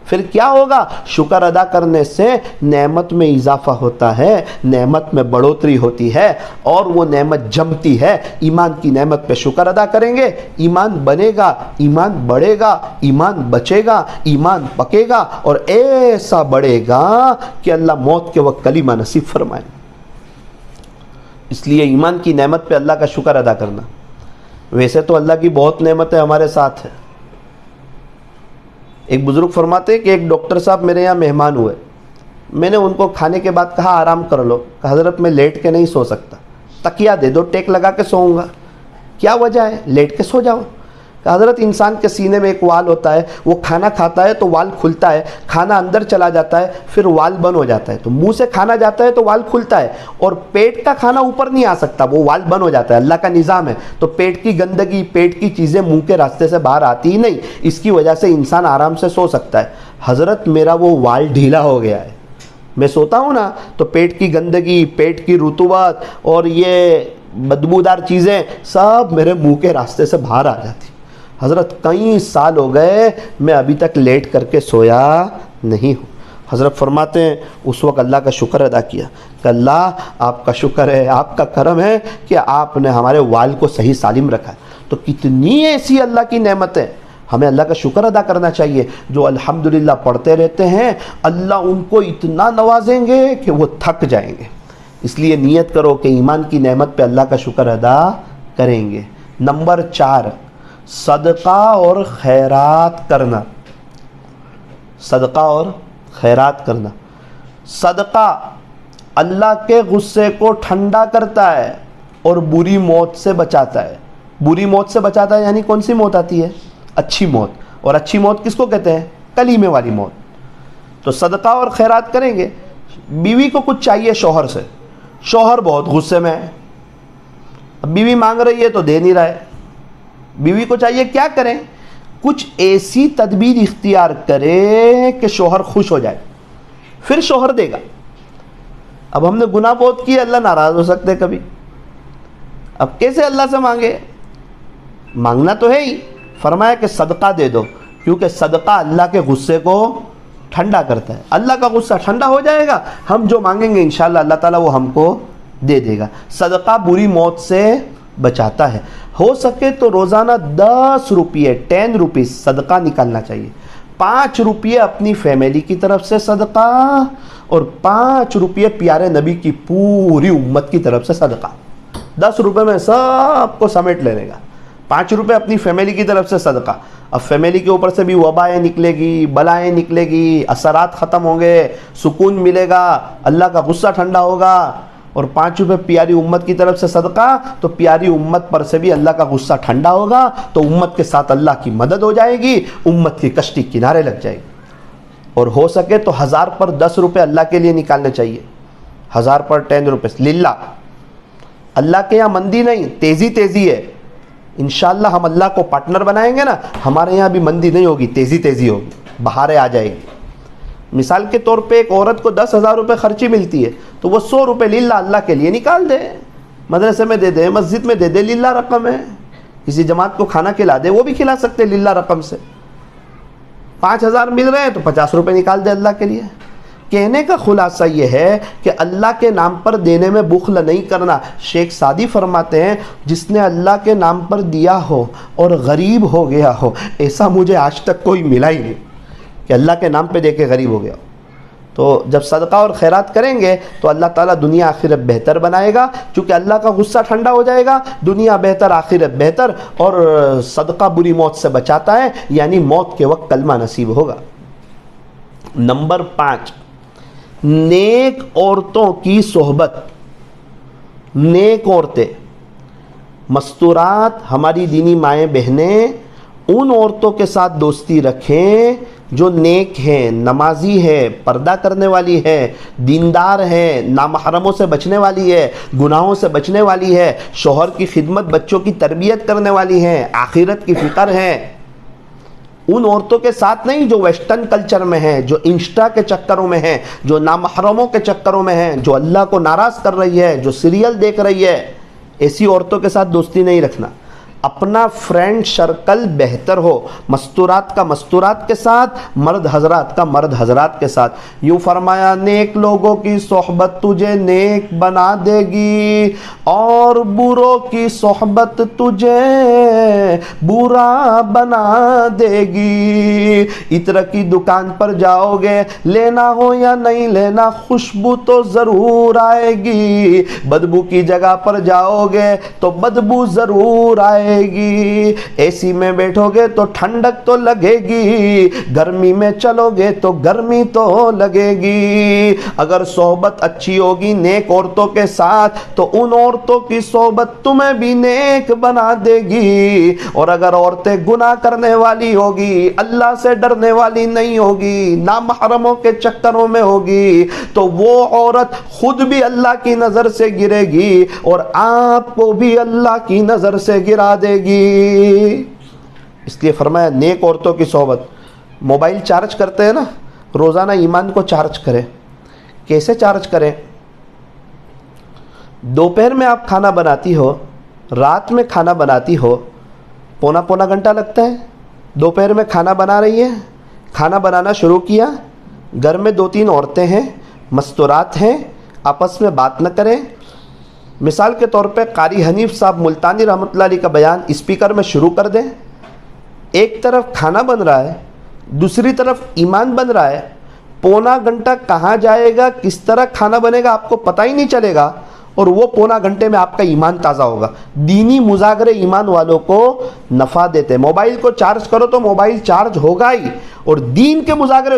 پھر کیا ہوگا؟ شکر ادا کرنے سے نعمت میں اضافہ ہوتا ہے, نعمت میں بڑھوتری ہوتی ہے, اور وہ نعمت جمتی ہے. ایمان کی نعمت پہ شکر ادا کریں گے, ایمان بنے گا, ایمان بڑھے گا, ایمان بچے گا, ایمان پکے گا, اور ایسا بڑھے گا کہ اللہ موت کے وقت کلمہ نصیب فرمائے. اس لیے ایمان کی نعمت پہ اللہ کا شکر ادا کرنا. ویسے تو اللہ کی بہت نعمتیں ہمارے ساتھ ہیں. ایک بزرگ فرماتے ہیں کہ ایک ڈاکٹر صاحب میرے یہاں مہمان ہوئے, میں نے ان کو کھانے کے بعد کہا آرام کر لو. کہا حضرت میں لیٹ کے نہیں سو سکتا, تکیہ دے دو, ٹیک لگا کے سوؤں گا. کیا وجہ ہے؟ لیٹ کے سو جاؤ. کہ حضرت انسان کے سینے میں ایک وال ہوتا ہے، وہ کھانا کھاتا ہے تو وال کھلتا ہے، کھانا اندر چلا جاتا ہے پھر وال بند ہو جاتا ہے، تو منہ سے کھانا جاتا ہے تو وال کھلتا ہے، اور پیٹ کا کھانا اوپر نہیں آ سکتا، وہ وال بند ہو جاتا ہے، اللہ کا نظام ہے، تو پیٹ کی گندگی، پیٹ کی چیزیں منہ کے راستے سے باہر آتی ہی نہیں، اس کی وجہ سے انسان آرام سے سو سکتا ہے۔ حضرت میرا وہ وال ڈھیلا ہو گیا ہے، میں سوتا ہوں نا تو پیٹ کی گندگی، پیٹ کی رطوبت اور یہ بدبودار چیزیں سب میرے منہ کے راستے سے باہر آ جاتی۔ حضرت کئی سال ہو گئے میں ابھی تک لیٹ کر کے سویا نہیں ہوں۔ حضرت فرماتے ہیں اس وقت اللہ کا شکر ادا کیا کہ اللہ آپ کا شکر ہے، آپ کا کرم ہے کہ آپ نے ہمارے وال کو صحیح سالم رکھا ہے۔ تو کتنی ایسی اللہ کی نعمتیں، ہمیں اللہ کا شکر ادا کرنا چاہیے۔ جو الحمدللہ پڑھتے رہتے ہیں اللہ ان کو اتنا نوازیں گے کہ وہ تھک جائیں گے۔ اس لیے نیت کرو کہ ایمان کی نعمت پہ اللہ کا شکر ادا کریں گے۔ نمبر 4، صدقہ اور خیرات کرنا۔ صدقہ اور خیرات کرنا۔ صدقہ اللہ کے غصے کو ٹھنڈا کرتا ہے اور بری موت سے بچاتا ہے۔ بری موت سے بچاتا ہے یعنی کون سی موت آتی ہے؟ اچھی موت۔ اور اچھی موت کس کو کہتے ہیں؟ کلیمے والی موت۔ تو صدقہ اور خیرات کریں گے۔ بیوی کو کچھ چاہیے شوہر سے، شوہر بہت غصے میں ہے، اب بیوی مانگ رہی ہے تو دے نہیں رہا ہے، بیوی کو چاہیے کیا کریں؟ کچھ ایسی تدبیر اختیار کرے کہ شوہر خوش ہو جائے، پھر شوہر دے گا۔ اب ہم نے گناہ بہت کیے، اللہ ناراض ہو سکتے کبھی، اب کیسے اللہ سے مانگے؟ مانگنا تو ہے ہی، فرمایا کہ صدقہ دے دو، کیونکہ صدقہ اللہ کے غصے کو ٹھنڈا کرتا ہے۔ اللہ کا غصہ ٹھنڈا ہو جائے گا، ہم جو مانگیں گے انشاءاللہ اللہ تعالیٰ وہ ہم کو دے دے گا۔ صدقہ بری موت سے بچاتا ہے۔ ہو سکے تو روزانہ 10 روپیے 10 روپیز صدقہ نکالنا چاہیے۔ 5 روپیے اپنی فیملی کی طرف سے صدقہ اور 5 روپیے پیارے نبی کی پوری امت کی طرف سے صدقہ۔ 10 روپے میں سب کو سمیٹ لینے گا۔ 5 روپے اپنی فیملی کی طرف سے صدقہ۔ اب فیملی کے اوپر سے بھی وبائیں نکلے گی، بلائیں نکلے گی، اثرات ختم ہوں گے، سکون ملے گا، اللہ کا غصہ ٹھنڈا ہوگا۔ اور 5 روپے پیاری امت کی طرف سے صدقہ، تو پیاری امت پر سے بھی اللہ کا غصہ ٹھنڈا ہوگا، تو امت کے ساتھ اللہ کی مدد ہو جائے گی، امت کی کشتی کنارے لگ جائے گی۔ اور ہو سکے تو 1000 پر 10 روپے اللہ کے لیے نکالنے چاہیے۔ 1000 پر 10 روپے للہ۔ اللہ کے یہاں مندی نہیں، تیزی تیزی ہے۔ انشاءاللہ ہم اللہ کو پارٹنر بنائیں گے نا، ہمارے یہاں بھی مندی نہیں ہوگی، تیزی تیزی ہوگی، بہاریں آ جائے گی۔ مثال کے طور پہ ایک عورت کو 10,000 روپے خرچی ملتی ہے تو وہ 100 روپے للہ اللہ کے لیے نکال دے، مدرسے میں دے دے، مسجد میں دے دے، للہ رقم ہے۔ کسی جماعت کو کھانا کھلا دے، وہ بھی کھلا سکتے للہ رقم سے۔ 5,000 مل رہے ہیں تو 50 روپے نکال دے اللہ کے لیے۔ کہنے کا خلاصہ یہ ہے کہ اللہ کے نام پر دینے میں بخل نہیں کرنا۔ شیخ سعدی فرماتے ہیں جس نے اللہ کے نام پر دیا ہو اور غریب ہو گیا ہو، ایسا مجھے آج تک کوئی ملا ہی نہیں کہ اللہ کے نام پہ دے کے غریب ہو گیا ہو۔ تو جب صدقہ اور خیرات کریں گے تو اللہ تعالیٰ دنیا آخرت بہتر بنائے گا، چونکہ اللہ کا غصہ ٹھنڈا ہو جائے گا، دنیا بہتر آخرت بہتر، اور صدقہ بری موت سے بچاتا ہے، یعنی موت کے وقت کلمہ نصیب ہوگا۔ نمبر 5، نیک عورتوں کی صحبت۔ نیک عورتیں، مستورات ہماری دینی مائیں بہنیں ان عورتوں کے ساتھ دوستی رکھیں جو نیک ہیں، نمازی ہے، پردہ کرنے والی ہے، دیندار ہے، نامحرموں سے بچنے والی ہے، گناہوں سے بچنے والی ہے، شوہر کی خدمت، بچوں کی تربیت کرنے والی ہے، آخرت کی فکر ہے۔ ان عورتوں کے ساتھ نہیں جو ویسٹرن کلچر میں ہیں، جو انسٹا کے چکروں میں ہیں، جو نامحرموں کے چکروں میں ہیں، جو اللہ کو ناراض کر رہی ہے، جو سیریل دیکھ رہی ہے، ایسی عورتوں کے ساتھ دوستی نہیں رکھنا۔ اپنا فرینڈ سرکل بہتر ہو، مستورات کا مستورات کے ساتھ، مرد حضرات کا مرد حضرات کے ساتھ۔ یوں فرمایا نیک لوگوں کی صحبت تجھے نیک بنا دے گی اور بروں کی صحبت تجھے برا بنا دے گی۔ عطر کی دکان پر جاؤ گے، لینا ہو یا نہیں لینا، خوشبو تو ضرور آئے گی۔ بدبو کی جگہ پر جاؤ گے تو بدبو ضرور آئے لگے گی، اے سی میں بیٹھو گے تو ٹھنڈک تو لگے گی، گرمی میں چلو گے تو گرمی تو لگے گی۔ اگر صحبت اچھی ہوگی نیک عورتوں کے ساتھ تو ان عورتوں کی صحبت تمہیں بھی نیک بنا دے گی، اور اگر عورتیں گناہ کرنے والی ہوگی، اللہ سے ڈرنے والی نہیں ہوگی، نامحرموں کے چکروں میں ہوگی، تو وہ عورت خود بھی اللہ کی نظر سے گرے گی اور آپ کو بھی اللہ کی نظر سے گرا دے گی۔ اس لیے فرمایا نیک عورتوں کی صحبت۔ موبائل چارج کرتے ہیں نا، روزانہ ایمان کو چارج کریں۔ کیسے چارج کریں؟ دوپہر میں آپ کھانا بناتی ہو، رات میں کھانا بناتی ہو، پونا گھنٹہ لگتا ہے۔ دوپہر میں کھانا بنا رہی ہے، کھانا بنانا شروع کیا، گھر میں 2-3 عورتیں ہیں، مستورات ہیں، آپس میں بات نہ کریں۔ مثال کے طور پہ قاری حنیف صاحب ملتانی رحمۃ اللہ علیہ کا بیان اسپیکر میں شروع کر دیں۔ ایک طرف کھانا بن رہا ہے، دوسری طرف ایمان بن رہا ہے، پونا گھنٹہ کہاں جائے گا، کس طرح کھانا بنے گا آپ کو پتہ ہی نہیں چلے گا، اور وہ پونا گھنٹے میں آپ کا ایمان تازہ ہوگا۔ دینی مذاکرے ایمان والوں کو نفع دیتے ہیں۔ موبائل کو چارج کرو تو موبائل چارج ہوگا ہی، اور دین کے مذاکرے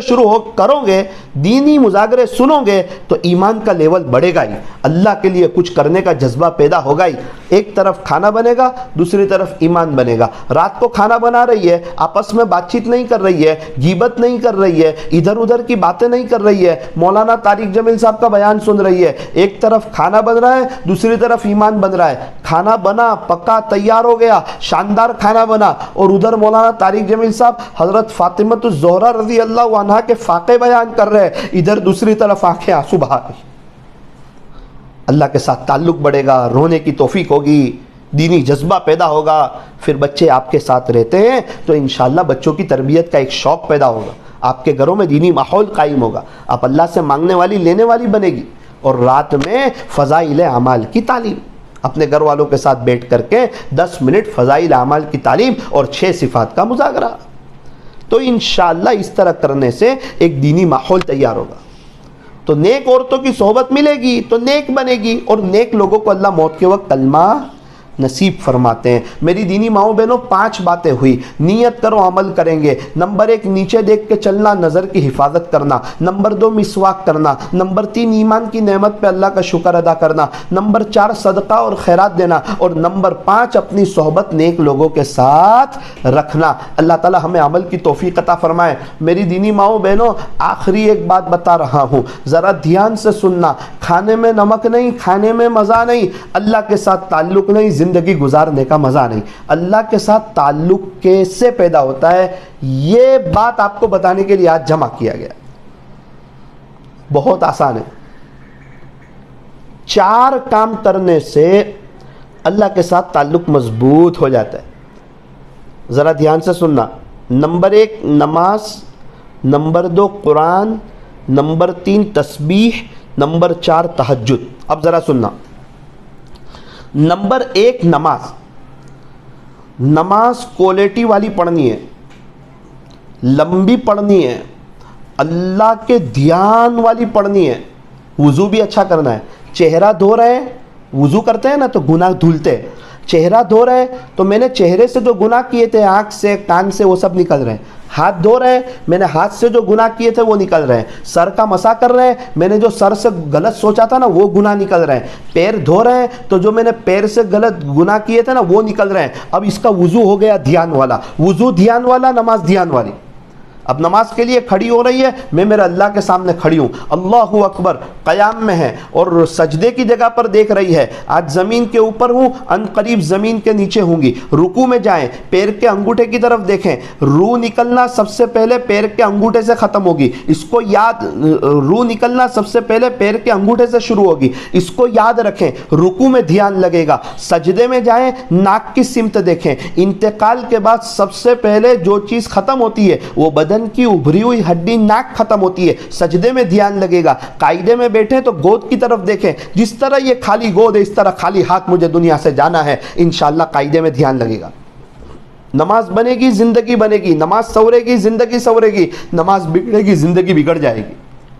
کرو گے، دینی مذاکرے سنو گے تو ایمان کا لیول بڑھے گا ہی، اللہ کے لیے کچھ کرنے کا جذبہ پیدا ہوگا ہی۔ ایک طرف کھانا بنے گا، دوسری طرف ایمان بنے گا۔ رات کو کھانا بنا رہی ہے، آپس میں بات چیت نہیں کر رہی ہے، غیبت نہیں کر رہی ہے، ادھر ادھر کی باتیں نہیں کر رہی ہے، مولانا طارق جمیل صاحب کا بیان سن رہی ہے۔ ایک طرف کھانا بن رہا ہے، دوسری طرف ایمان بن رہا ہے۔ کھانا بنا، پکا، تیار ہو گیا، شاندار کھانا بنا، اور ادھر مولانا طارق جمیل صاحب حضرت فاطمہ الزہرا رضی اللہ عنہا کے فاقے بیان کر رہے ہیں، ادھر دوسری طرف آنکھیں آنسو بہا گئی۔ اللہ کے ساتھ تعلق بڑھے گا، رونے کی توفیق ہوگی، دینی جذبہ پیدا ہوگا، پھر بچے آپ کے ساتھ رہتے ہیں تو انشاءاللہ بچوں کی تربیت کا ایک شوق پیدا ہوگا، آپ کے گھروں میں دینی ماحول قائم ہوگا، آپ اللہ سے مانگنے والی لینے والی بنے گی۔ اور رات میں فضائل اعمال کی تعلیم، اپنے گھر والوں کے ساتھ بیٹھ کر کے 10 منٹ فضائل اعمال کی تعلیم اور 6 صفات کا مذاکرہ، تو انشاءاللہ اس طرح کرنے سے ایک دینی ماحول تیار ہوگا، تو نیک عورتوں کی صحبت ملے گی تو نیک بنے گی، اور نیک لوگوں کو اللہ موت کے وقت کلمہ نصیب فرماتے ہیں۔ میری دینی ماؤں بہنوں 5 باتیں ہوئی، نیت کرو عمل کریں گے۔ نمبر 1 نیچے دیکھ کے چلنا، نظر کی حفاظت کرنا۔ نمبر 2 مسواک کرنا۔ نمبر 3 ایمان کی نعمت پہ اللہ کا شکر ادا کرنا۔ نمبر 4 صدقہ اور خیرات دینا، اور نمبر 5 اپنی صحبت نیک لوگوں کے ساتھ رکھنا۔ اللہ تعالی ہمیں عمل کی توفیق عطا فرمائے۔ میری دینی ماؤں بہنوں آخری ایک بات بتا رہا ہوں، ذرا دھیان سے سننا۔ کھانے میں نمک نہیں، کھانے میں مزہ نہیں، اللہ کے ساتھ تعلق نہیں، زندگی گزارنے کا مزہ نہیں۔ اللہ کے ساتھ تعلق کیسے پیدا ہوتا ہے، یہ بات آپ کو بتانے کے لیے آج جمع کیا گیا۔ بہت آسان ہے، 4 کام کرنے سے اللہ کے ساتھ تعلق مضبوط ہو جاتا ہے۔ ذرا دھیان سے سننا۔ نمبر 1 نماز، نمبر 2 قرآن، نمبر 3 تسبیح، نمبر 4 تہجد۔ اب ذرا سننا۔ نمبر 1 نماز۔ نماز کوالٹی والی پڑھنی ہے، لمبی پڑھنی ہے، اللہ کے دھیان والی پڑھنی ہے۔ وضو بھی اچھا کرنا ہے۔ چہرہ دھو رہے ہیں، وضو کرتے ہیں نا تو گناہ دھلتے ہیں، چہرہ دھو رہے ہیں تو میں نے چہرے سے جو گناہ کیے تھے، آنکھ سے، کان سے، وہ سب نکل رہے ہیں۔ ہاتھ دھو رہے ہیں، میں نے ہاتھ سے جو گناہ کیے تھے وہ نکل رہے ہیں۔ سر کا مسح کر رہے ہیں، میں نے جو سر سے غلط سوچا تھا نا وہ گناہ نکل رہے ہیں۔ پیر دھو رہے ہیں تو جو میں نے پیر سے غلط گناہ کیے تھے نا وہ نکل رہے ہیں۔ اب اس کا وضو ہو گیا دھیان والا، وضو دھیان والا، نماز دھیان والی۔ اب نماز کے لیے کھڑی ہو رہی ہے، میں میرے اللہ کے سامنے کھڑی ہوں، اللہ اکبر، قیام میں ہے اور سجدے کی جگہ پر دیکھ رہی ہے، آج زمین کے اوپر ہوں، ان قریب زمین کے نیچے ہوں گی۔ رکوع میں جائیں، پیر کے انگوٹھے کی طرف دیکھیں، روح نکلنا سب سے پہلے پیر کے انگوٹھے سے ختم ہوگی، اس کو یاد، روح نکلنا سب سے پہلے پیر کے انگوٹھے سے شروع ہوگی، اس کو یاد رکھیں۔ رکوع میں دھیان لگے گا۔ سجدے میں جائیں، ناک کی سمت دیکھیں، انتقال کے بعد سب سے پہلے جو چیز ختم ہوتی ہے وہ بدن کی ابھری ہوئی ہڈی ناک ختم ہوتی ہے، سجدے میں دھیان لگے گا۔ قاعدے میں بیٹھے تو گود کی طرف دیکھیں، جس طرح یہ خالی گود ہے اس طرح خالی ہاتھ مجھے دنیا سے جانا ہے، انشاءاللہ قاعدے میں دھیان لگے گا۔ نماز بنے گی، زندگی بنے گی، نماز سورے گی، زندگی سورے گی، نماز بگڑے گی، زندگی بگڑ جائے گی۔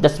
10।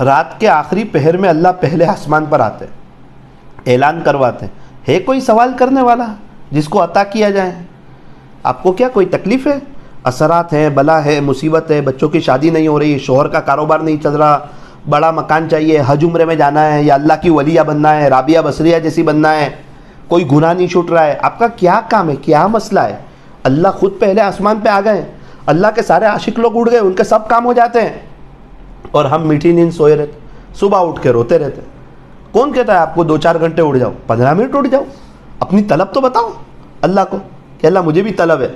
رات کے آخری پہر میں اللہ پہلے آسمان پر آتے ہیں، اعلان کرواتے ہیں، ہے کوئی سوال کرنے والا جس کو عطا کیا جائے؟ آپ کو کیا کوئی تکلیف ہے؟ اثرات ہیں، بلا ہے، مصیبت ہے، بچوں کی شادی نہیں ہو رہی، شوہر کا کاروبار نہیں چل رہا، بڑا مکان چاہیے، حج عمرے میں جانا ہے، یا اللہ کی ولیہ بننا ہے، رابعہ بصریہ جیسی بننا ہے، کوئی گناہ نہیں چھوٹ رہا ہے، آپ کا کیا کام ہے، کیا مسئلہ ہے؟ اللہ خود پہلے آسمان پہ آ گئے، اللہ کے سارے عاشق لوگ اڑ گئے، ان کے سب کام ہو جاتے ہیں، اور ہم میٹھی نیند سوئے رہتے، صبح اٹھ کے روتے رہتے۔ کون کہتا ہے آپ کو 2-4 گھنٹے اٹھ جاؤ؟ 15 منٹ اٹھ جاؤ، اپنی طلب تو بتاؤ اللہ کو کہ اللہ مجھے بھی طلب ہے۔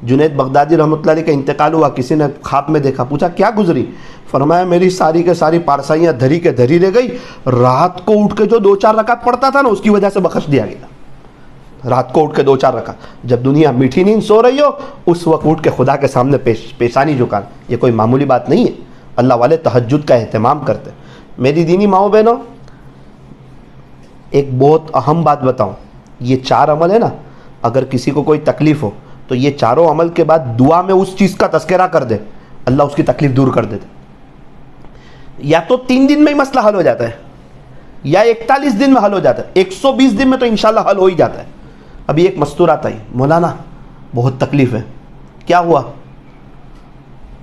جنید بغدادی رحمۃ اللہ علیہ کا انتقال ہوا، کسی نے خواب میں دیکھا، پوچھا کیا گزری؟ فرمایا میری ساری کے ساری پارسائیاں دھری کے دھری رہ گئی، رات کو اٹھ کے جو 2-4 رکعت پڑھتا تھا نا اس کی وجہ سے بخش دیا گیا۔ رات کو اٹھ کے 2-4 رکعت، جب دنیا میٹھی نیند سو رہی ہو اس وقت اٹھ کے خدا کے سامنے پیشانی جھکانا، یہ کوئی معمولی بات نہیں ہے۔ اللہ والے تہجد کا اہتمام کرتے۔ میری دینی ماؤں بہنوں، ایک بہت اہم بات بتاؤں، یہ 4 عمل ہے نا، اگر کسی کو کوئی تکلیف ہو تو یہ چاروں عمل کے بعد دعا میں اس چیز کا تذکرہ کر دے، اللہ اس کی تکلیف دور کر دیتے۔ یا تو 3 دن میں ہی مسئلہ حل ہو جاتا ہے، یا 41 دن میں حل ہو جاتا ہے، 120 دن میں تو انشاءاللہ حل ہو ہی جاتا ہے۔ ابھی ایک مستورات آئی، مولانا بہت تکلیف ہے۔ کیا ہوا؟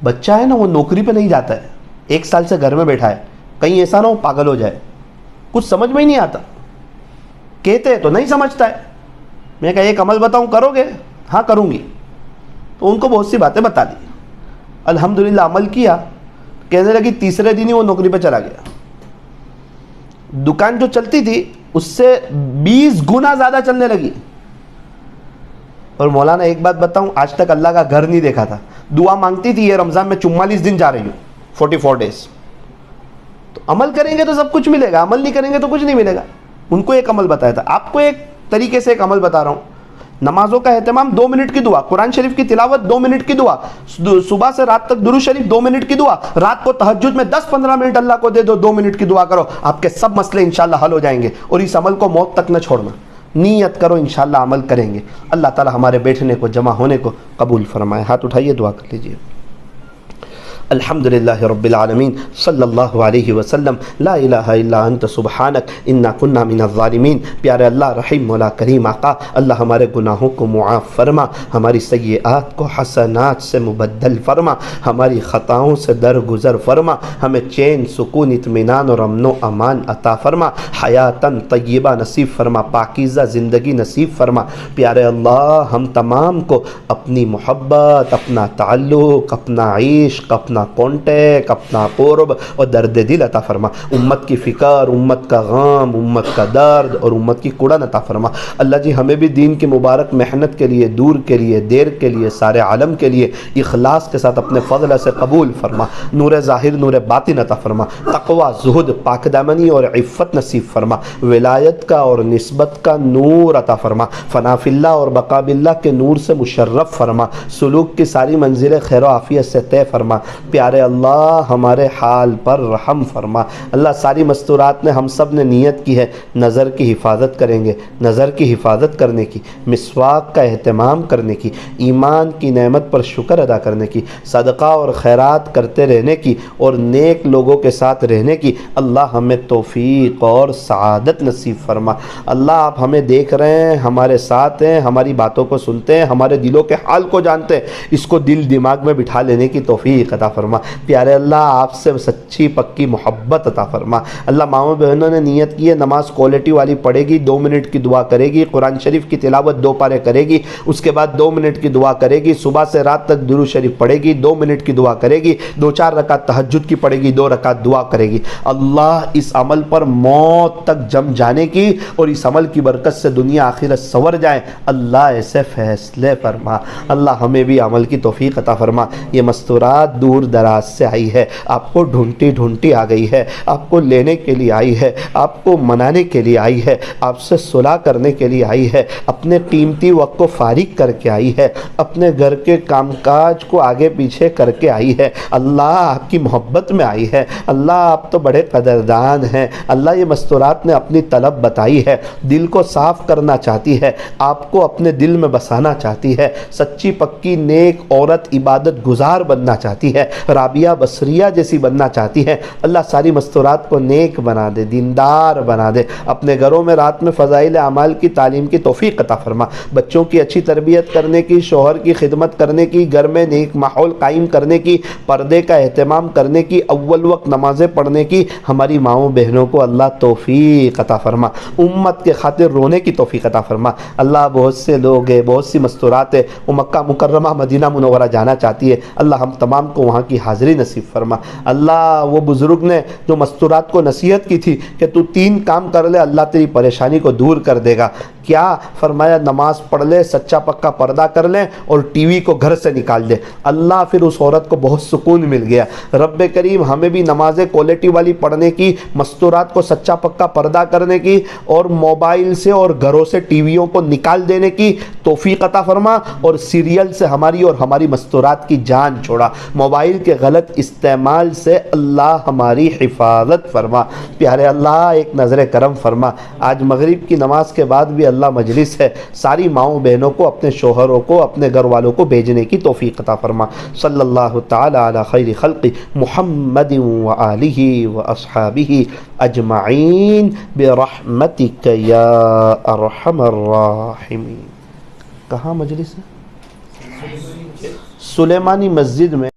بچہ ہے نا وہ نوکری پہ نہیں جاتا ہے، 1 سال سے گھر میں بیٹھا ہے، کہیں ایسا نہ ہو پاگل ہو جائے، کچھ سمجھ میں ہی نہیں آتا، کہتے تو نہیں سمجھتا ہے۔ میں کہا ایک عمل بتاؤں، کرو گے؟ ہاں کروں گی۔ تو ان کو بہت سی باتیں بتا دی، الحمدللہ عمل کیا، کہنے لگی تیسرے دن ہی وہ نوکری پہ چلا گیا۔ دکان جو چلتی تھی اس سے 20 گنا زیادہ چلنے لگی۔ اور مولانا ایک بات بتاؤں، آج تک اللہ کا گھر نہیں دیکھا تھا، دعا مانگتی تھی یہ رمضان میں 44 دن جا رہی ہوں، 44 ڈیز۔ تو عمل کریں گے تو سب کچھ ملے گا، عمل نہیں کریں گے تو کچھ نہیں ملے گا۔ ان کو ایک عمل بتایا تھا، آپ کو ایک طریقے سے ایک عمل بتا رہا ہوں۔ نمازوں کا اہتمام، 2 منٹ کی دعا، قرآن شریف کی تلاوت 2 منٹ کی دعا، صبح سے رات تک درود شریف 2 منٹ کی دعا، رات کو تہجد میں 10-15 منٹ اللہ کو دے دو، 2 منٹ کی دعا کرو، آپ کے سب مسئلے انشاءاللہ حل ہو جائیں گے۔ اور اس عمل کو موت تک نہ چھوڑنا، نیت کرو انشاءاللہ عمل کریں گے۔ اللہ تعالی ہمارے بیٹھنے کو، جمع ہونے کو قبول فرمائے۔ ہاتھ اٹھائیے، دعا کر لیجیے۔ الحمدللہ رب العالمین، صلی اللہ علیہ وسلم، لا الہ الا انت سبحانک انا کنا من الظالمین۔ پیارے اللہ، رحیم مولا کریم آقا، اللہ ہمارے گناہوں کو معاف فرما، ہماری سیئات کو حسنات سے مبدل فرما، ہماری خطاؤں سے درگزر فرما، ہمیں چین، سکون، اطمینان اور امن و امان عطا فرما، حیاتاً طیبہ نصیب فرما، پاکیزہ زندگی نصیب فرما۔ پیارے اللہ، ہم تمام کو اپنی محبت، اپنا تعلق، اپنا عشق، اپنا کانٹیکٹ، اپنا قرب اور درد دل عطا فرما، امت کی فکر، امت کا غم، امت کا درد اور امت کی کڑن عطا فرما۔ اللہ جی، ہمیں بھی دین کی مبارک محنت کے لیے، دور کے لیے، دیر کے لیے، سارے عالم کے لیے اخلاص کے ساتھ اپنے فضل سے قبول فرما، نور ظاہر، نور باطن عطا فرما، تقوی، زہد، پاک دامنی اور عفت نصیب فرما، ولایت کا اور نسبت کا نور عطا فرما، فنا فی اللہ اور بقا باللہ کے نور سے مشرف فرما، سلوک کی ساری منزلیں خیر و عافیت سے طے فرما۔ پیارے اللہ، ہمارے حال پر رحم فرما۔ اللہ، ساری مستورات میں ہم سب نے نیت کی ہے نظر کی حفاظت کریں گے، نظر کی حفاظت کرنے کی، مسواک کا اہتمام کرنے کی، ایمان کی نعمت پر شکر ادا کرنے کی، صدقہ اور خیرات کرتے رہنے کی اور نیک لوگوں کے ساتھ رہنے کی۔ اللہ ہمیں توفیق اور سعادت نصیب فرما۔ اللہ، آپ ہمیں دیکھ رہے ہیں، ہمارے ساتھ ہیں، ہماری باتوں کو سنتے ہیں، ہمارے دلوں کے حال کو جانتے ہیں، اس کو دل دماغ میں بٹھا لینے کی توفیق عطا فرما۔ پیارے اللہ، آپ سے سچی پکی محبت عطا فرما۔ اللہ، ماؤں بہنوں نے نیت کی ہے نماز کوالٹی والی پڑھے گی، 2 منٹ کی دعا کرے گی، قرآن شریف کی تلاوت 2 پارے کرے گی، اس کے بعد 2 منٹ کی دعا کرے گی، صبح سے رات تک درود شریف پڑھے گی، 2 منٹ کی دعا کرے گی، 2-4 رکعت تہجد کی پڑھے گی، 2 رکعت دعا کرے گی۔ اللہ، اس عمل پر موت تک جم جانے کی اور اس عمل کی برکت سے دنیا آخرت سنور جائے، اللہ ایسے فیصلے فرما۔ اللہ، ہمیں بھی عمل کی توفیق عطا فرما۔ یہ مستورات دور دراز سے آئی ہے، آپ کو ڈھونڈتی ڈھونڈتی آ گئی ہے، آپ کو لینے کے لیے آئی ہے، آپ کو منانے کے لیے آئی ہے، آپ سے صلح کرنے کے لیے آئی ہے، اپنے قیمتی وقت کو فارغ کر کے آئی ہے، اپنے گھر کے کام کاج کو آگے پیچھے کر کے آئی ہے۔ اللہ، آپ کی محبت میں آئی ہے۔ اللہ، آپ تو بڑے قدردان ہیں۔ اللہ، یہ مستورات نے اپنی طلب بتائی ہے، دل کو صاف کرنا چاہتی ہے، آپ کو اپنے دل میں بسانا چاہتی ہے، سچی پکی نیک عورت عبادت گزار بننا چاہتی ہے۔ رابعہ بصریہ جیسی بننا چاہتی ہے، اللہ ساری مستورات کو نیک بنا دے، دیندار بنا دے، اپنے گھروں میں رات میں فضائل اعمال کی تعلیم کی توفیق عطا فرما، بچوں کی اچھی تربیت کرنے کی، شوہر کی خدمت کرنے کی، گھر میں نیک ماحول قائم کرنے کی، پردے کا اہتمام کرنے کی، اول وقت نمازیں پڑھنے کی ہماری ماؤں بہنوں کو اللہ توفیق عطا فرما، امت کے خاطر رونے کی توفیق عطا فرما۔ اللہ بہت سے لوگ ہیں، بہت سی مستورات ہیں، وہ مکہ مکرمہ مدینہ منورہ جانا چاہتی ہے، اللہ ہم تمام کو وہاں کی حاضری نصیب فرما۔ اللہ وہ بزرگ نے جو مستورات کو نصیحت کی تھی کہ تو 3 کام کر لے اللہ تیری پریشانی کو دور کر دے گا، کیا فرمایا؟ نماز پڑھ لے، سچا پکا پردہ کر لے اور ٹی وی کو گھر سے نکال دے۔ اللہ پھر اس عورت کو بہت سکون مل گیا۔ رب کریم ہمیں بھی نمازیں کوالٹی والی پڑھنے کی، مستورات کو سچا پکا پردہ کرنے کی اور موبائل سے اور گھروں سے ٹی ویوں کو نکال دینے کی توفیق عطا فرما، اور سیریل سے ہماری اور ہماری مستورات کی جان چھوڑا، موبائل کے غلط استعمال سے اللہ ہماری حفاظت فرما۔ پیارے اللہ ایک نظر کرم فرما، آج مغرب کی نماز کے بعد بھی اللہ مجلس ہے، ساری ماؤں بہنوں کو، اپنے شوہروں کو، اپنے گھر والوں کو بھیجنے کی توفیق عطا فرما۔ صلی اللہ تعالی علی خیر خلق محمد وآلہ واصحابہ اجمعین برحمتک یا ارحم الراحمین۔ کہاں مجلس ہے؟ سلیمانی مسجد میں۔